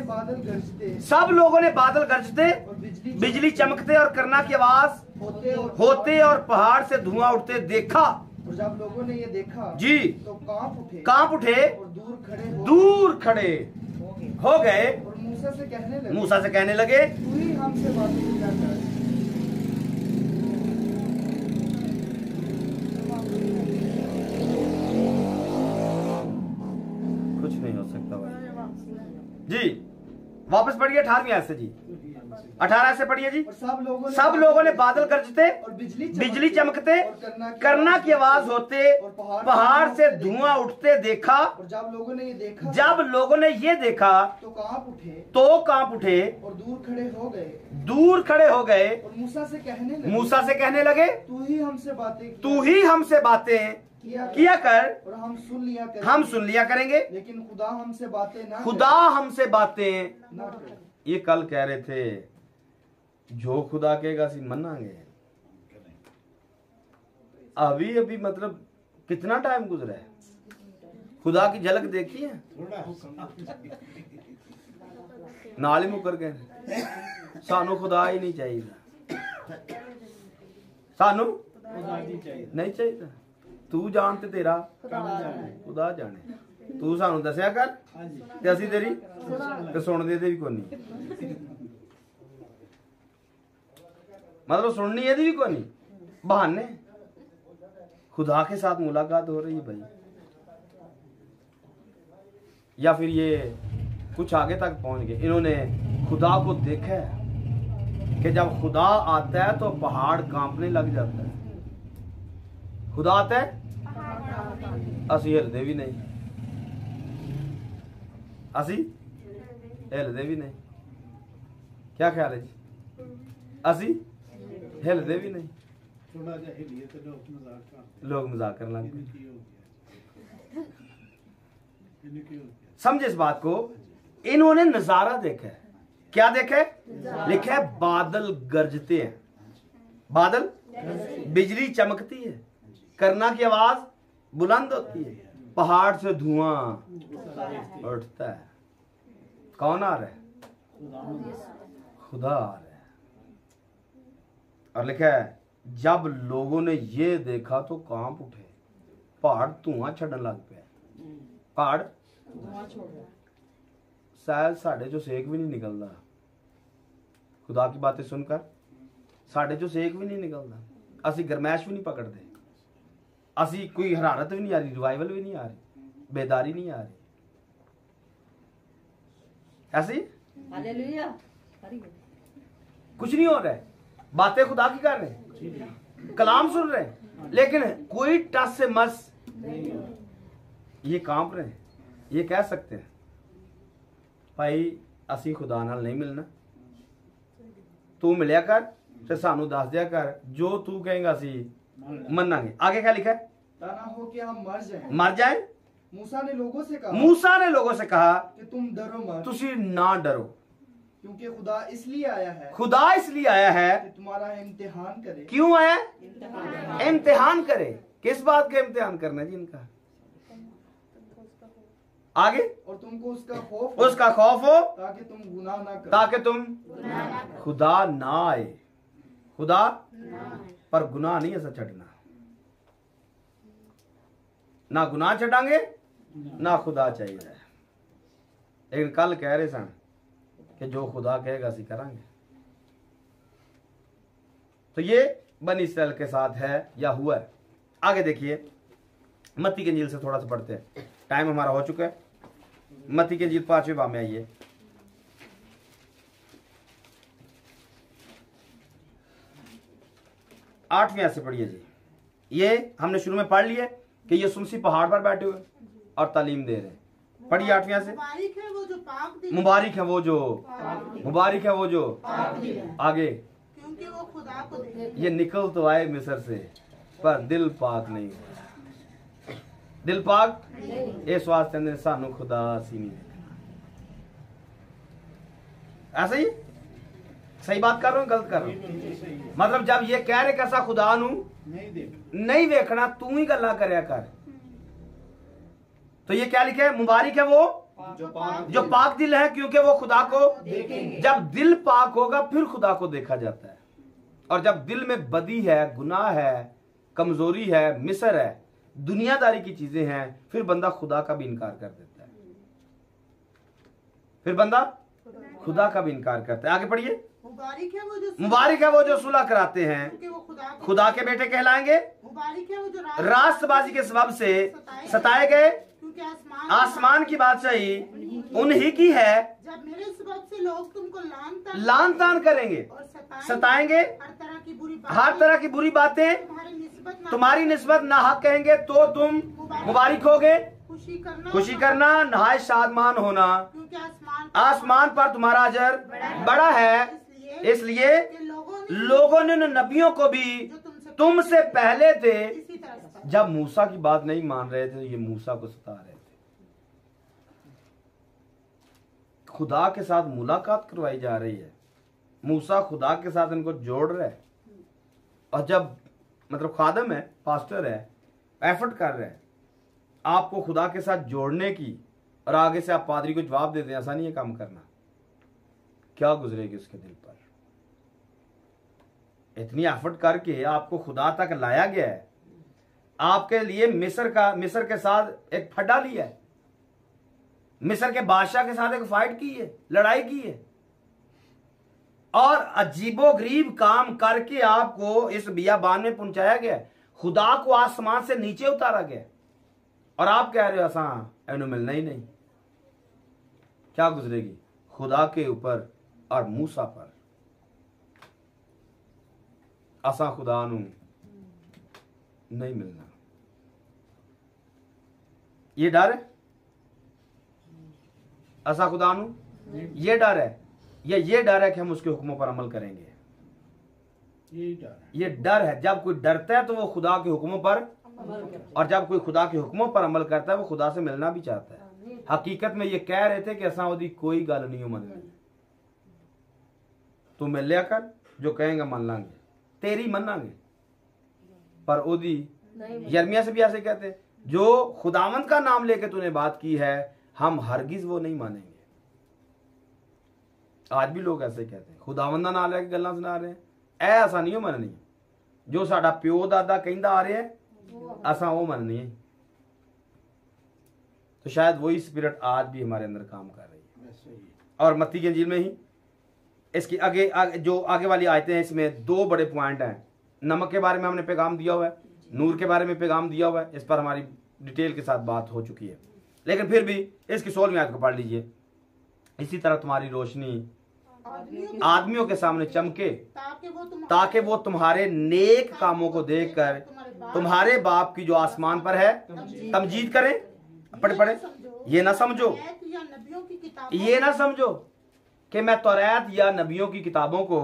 बादल गरजते और बिजली चमकते और करना की आवाज होते और पहाड़ से धुआं उठते देखा। और जब लोगों ने ये देखा जी तो कांप उठे और दूर खड़े हो गए और मूसा से कहने लगे तू ही हमसे बातें किया कर। कुछ नहीं हो सकता भाई जी। वापस पढ़िए 18वीं आयत से जी, 18 से पढ़िए जी। सब लोगों ने बादल गरजते और बिजली चमकते करना की आवाज होते पहाड़ से धुआं उठते देखा। और जब लोगों ने ये देखा तो कांप उठे और दूर खड़े हो गए और मूसा से कहने लगे तू ही हमसे बातें किया कर और हम सुन लिया करेंगे, लेकिन खुदा हमसे बातें ना करे। ये कल कह रहे थे जो खुदा कहेगा सी मनांगे। अभी मतलब कितना टाइम गुजरा है, खुदा की झलक देखी है? नाल ही मुकर गए। सानू खुदा ही नहीं चाहिए, सानू नहीं चाहिए। तू जानते तेरा खुदा जाने। तू सानू दसिया कर ते असीं तेरी ते सुनदे ते भी कोई नहीं। मतलब सुननी यदि भी कोई नहीं, बहाने। खुदा के साथ मुलाकात हो रही है भाई, या फिर ये कुछ आगे तक पहुंच गए। इन्होंने खुदा को देखा है, कि जब खुदा आता है तो पहाड़ कांपने लग जाता है। खुदा आता है, असी हिलते भी नहीं, असी हिलते भी नहीं। क्या ख्याल है जी? असी हिलते भी नहीं। थोड़ा जा हिलिए तो लोग मजाक करते लोग मजाक करने लगे। हैं। की हो गया, इन्हें की हो गया। समझे इस बात को? इन्होंने नजारा देखा है। क्या देखा है? लिखा है बादल गरजते हैं, बादल, बिजली चमकती है, करना की आवाज बुलंद होती है, पहाड़ से धुआं उठता है। कौन आ रहा है? खुदा आ रहा है। और लिखा है जब लोगों ने ये देखा तो कांप उठे, पहाड़ धुआं छड़न लग पे, पहाड़ शायद साढ़े जो सेक भी नहीं निकलता। खुदा की बातें सुनकर साढ़े जो सेक भी नहीं निकलता, असी गरमैश भी नहीं पकड़ते, असी कोई हरारत भी नहीं आ रही, रिवाइवल भी नहीं आ रही, बेदारी नहीं आ रही। ऐसी हालेलुया। कुछ नहीं हो रहा है, बातें खुदा की कर रहे हैं, कलाम सुन रहे हैं, लेकिन कोई टस से मस ये कांप रहे हैं। ये कह सकते हैं भाई असी खुदा नाल नहीं मिलना, तू मिलिया कर ते सानू दस दिया कर, जो तू कहेगा असी मनांगे। आगे क्या लिखा है? ताना हो कि हम मर जाए। मूसा ने लोगों से कहा, मूसा ने लोगों से कहा कि तुम डरो मत, तुसी ना डरो, क्योंकि खुदा इसलिए आया है खुदा इसलिए आया है कि तुम्हारा इम्तिहान करे। क्यों आया? इम्तिहान करे। किस बात का इम्तिहान करना है जी इनका? आगे और तुमको उसका खौफ उसका खौफ हो ताकि तुम गुनाह ना करो। ताकि तुम खुदा ना आए। खुदा पर गुनाह नहीं ऐसा छड़ना, ना गुनाह छटांगे ना खुदा चाहिए। लेकिन कल कह रहे सन कि जो खुदा कहेगा असी करांगे। तो ये बनी इस्राएल के साथ है या हुआ है। आगे देखिए मत्ती की इंजील से थोड़ा सा पढ़ते हैं, टाइम हमारा हो चुका है। मत्ती की इंजील 5वें बाब में आइए। आठवीं से पढ़िए जी। ये हमने शुरू में पढ़ लिया कि यीशु मसीह पहाड़ पर बैठे हुए और तालीम दे रहे हैं। पढ़िए 8वीं से। मुबारक है वो जो पाक दिल, मुबारक है वो जो, मुबारक है वो जो, आगे क्योंकि वो खुदा को देखे। ये निकल तो आए मिस्र से पर दिल पाक नहीं। दिल पाक इस वास्ते ने सानू खुदा सी नहीं देखना। ऐसा ही सही बात कर रहा हूं गलत कर रहा हूं? मतलब जब ये कह रहे कैसा खुदा नू नहीं देखना, तू ही गल्ला करया कर। तो ये क्या लिखा है? मुबारक है वो जो पाक दिल है, क्योंकि वो खुदा को देखेंगे। जब दिल पाक होगा फिर खुदा को देखा जाता है। और जब दिल में बदी है, गुनाह है, कमजोरी है, मिसर है, दुनियादारी की चीजें हैं, फिर बंदा खुदा का भी इनकार कर देता है। फिर बंदा खुदा का भी इनकार करता है। आगे पढ़िए। मुबारक है वो जो सुलह कराते हैं, क्योंकि वो खुदा के बेटे कहलाएंगे। मुबारक है वो जो राष्ट्रबाजी के सबब से सताए गए, क्योंकि आसमान की बादशाही उन्हीं की है। जब मेरे सबब से लोग तुमको लान तान करेंगे और सताएंगे, हर तरह की बुरी बातें तुम्हारी निस्बत नाहक कहेंगे, तो तुम मुबारक होगे। खुशी करना, नहाय शादमान होना, क्योंकि आसमान पर तुम्हारा अजर बड़ा है। इसलिए लोगों ने उन नबियों को भी तुमसे पहले थे, जब मूसा की बात नहीं मान रहे थे, ये मूसा को सता रहे थे। खुदा के साथ मुलाकात करवाई जा रही है, मूसा खुदा के साथ इनको जोड़ रहा है। और जब मतलब खादम है, पास्टर है, एफर्ट कर रहे हैं आपको खुदा के साथ जोड़ने की, और आगे से आप पादरी को जवाब देते हैं ऐसा नहीं है काम करना, क्या गुजरेगी उसके दिल पर? इतनी एफर्ट करके आपको खुदा तक लाया गया है, आपके लिए मिस्र के साथ एक फड्डा लिया है, मिस्र के बादशाह के साथ एक फाइट की है, लड़ाई की है, और अजीबोगरीब काम करके आपको इस बियाबान में पहुंचाया गया है। खुदा को आसमान से नीचे उतारा गया, और आप कह रहे हो ऐसा एनु मिलना ही नहीं। क्या गुजरेगी खुदा के ऊपर और मूसा पर? असा खुदा नू नहीं मिलना। ये डर है असा खुदा नू, ये डर है या ये डर है कि हम उसके हुक्मों पर अमल करेंगे? यही डर है। ये डर है। जब कोई डरता है तो वो खुदा के हुक्मों पर, और जब कोई खुदा के हुक्मों पर अमल करता है वो खुदा से मिलना भी चाहता है। हकीकत में ये कह रहे थे कि असा ओदी कोई गल नहीं मननी, तू मिल लिया कर, जो कहेंगे मान लांगे, तेरी मनांगे, पर ओदी यर्मिया से भी ऐसे कहते हैं, जो खुदावंद का नाम लेके तूने बात की है हम हरगिज वो नहीं मानेंगे। आज भी लोग ऐसे कहते हैं, खुदावंद का नाम लेके गल्लां सुना रहे हैं, ऐसा नहीं मननी, जो साडा प्यो दादा कहंदा आ रहे हैं असा वो मननी है। तो शायद वही स्पिरिट आज भी हमारे अंदर काम कर रही है। वैसे ही और मत्ती के इंजील में ही इसकी जो आगे वाली आयतें हैं, इसमें दो बड़े पॉइंट हैं। नमक के बारे में हमने पैगाम दिया हुआ है, नूर के बारे में पैगाम दिया हुआ है, इस पर हमारी डिटेल के साथ बात हो चुकी है। लेकिन फिर भी इसकी 16वीं आयत को पढ़ लीजिए। इसी तरह तुम्हारी रोशनी आदमियों के सामने चमके ताकि वो तुम्हारे नेक कामों को देखकर तुम्हारे बाप की जो आसमान पर है तमजीद करें। पढ़े पढ़े। ये ना समझो कि मैं तौरात या नबियों की किताबों को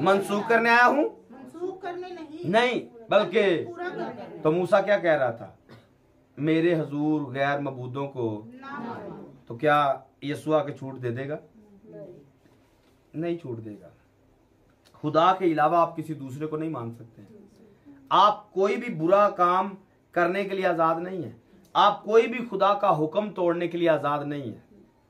मनसूख करने आया हूं, नहीं, बल्कि तो मूसा क्या कह रहा था, मेरे हजूर गैर मबूदों को, तो क्या यीशुआ के छूट दे देगा? नहीं छूट देगा। खुदा के अलावा आप किसी दूसरे को नहीं मान सकते। आप कोई भी बुरा काम करने के लिए आजाद नहीं है, आप कोई भी खुदा का हुक्म तोड़ने के लिए आजाद नहीं है।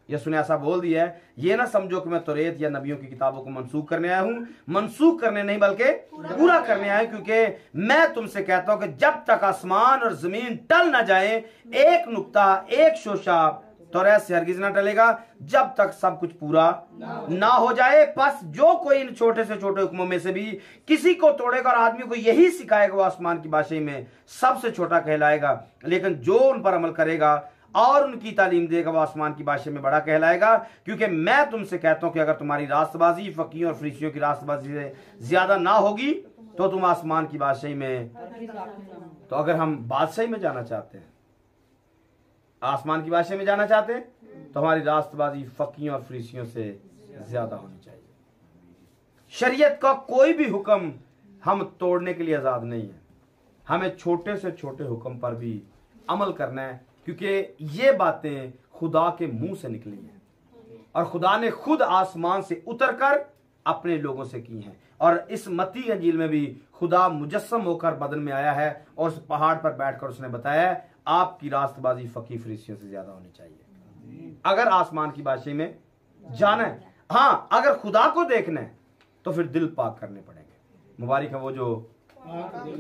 यीशु ने ऐसा बोल दिया है, ये ना समझो कि मैं तौरात या नबियों की किताबों को मनसूख करने आया हूं, मनसूख करने नहीं बल्कि पूरा करने आया, क्योंकि मैं तुमसे कहता हूं कि जब तक आसमान और जमीन टल ना जाए, एक नुक्ता एक शोशा तौरात से हरगिज ना टलेगा जब तक सब कुछ पूरा ना हो जाए। बस जो कोई इन छोटे से छोटे हुक्मों में से भी किसी को तोड़ेगा और आदमी को यही सिखाएगा, वो आसमान की भाषा में सबसे छोटा कहलाएगा, लेकिन जो उन पर अमल करेगा और उनकी तालीम देगा वो आसमान की भाषा में बड़ा कहलाएगा। क्योंकि मैं तुमसे कहता हूं कि अगर तुम्हारी रास्तबाजी फकीरों और फरीसियों की रास्तबाजी से ज्यादा ना होगी तो तुम आसमान की बादशाही में, तो अगर हम बादशाही में जाना चाहते हैं, आसमान की बादशाही में जाना चाहते हैं, तो हमारी रास्तबाजी फकीरों और फरीसियों से ज्यादा होनी चाहिए। शरीयत का कोई भी हुक्म हम तोड़ने के लिए आजाद नहीं है। हमें छोटे से छोटे हुक्म पर भी अमल करना है, क्योंकि ये बातें खुदा के मुंह से निकली हैं और खुदा ने खुद आसमान से उतरकर अपने लोगों से की हैं। और इस मत्ती इंजील में भी खुदा मुजस्सम होकर बदन में आया है और उस पहाड़ पर बैठकर उसने बताया आपकी रास्तबाजी फकीर फरीसियों से ज्यादा होनी चाहिए अगर आसमान की बादशाही में जाना है। हाँ, अगर खुदा को देखना है तो फिर दिल पाक करने पड़ेंगे। मुबारक है वो जो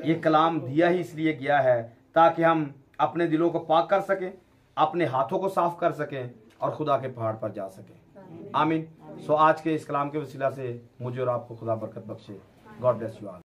ये कलाम दिया ही इसलिए गया है ताकि हम अपने दिलों को पाक कर सकें, अपने हाथों को साफ कर सकें और खुदा के पहाड़ पर जा सकें। आमीन। सो आज के इस कलाम के वसीला से मुझे और आपको खुदा बरकत बख्शे। God bless you all.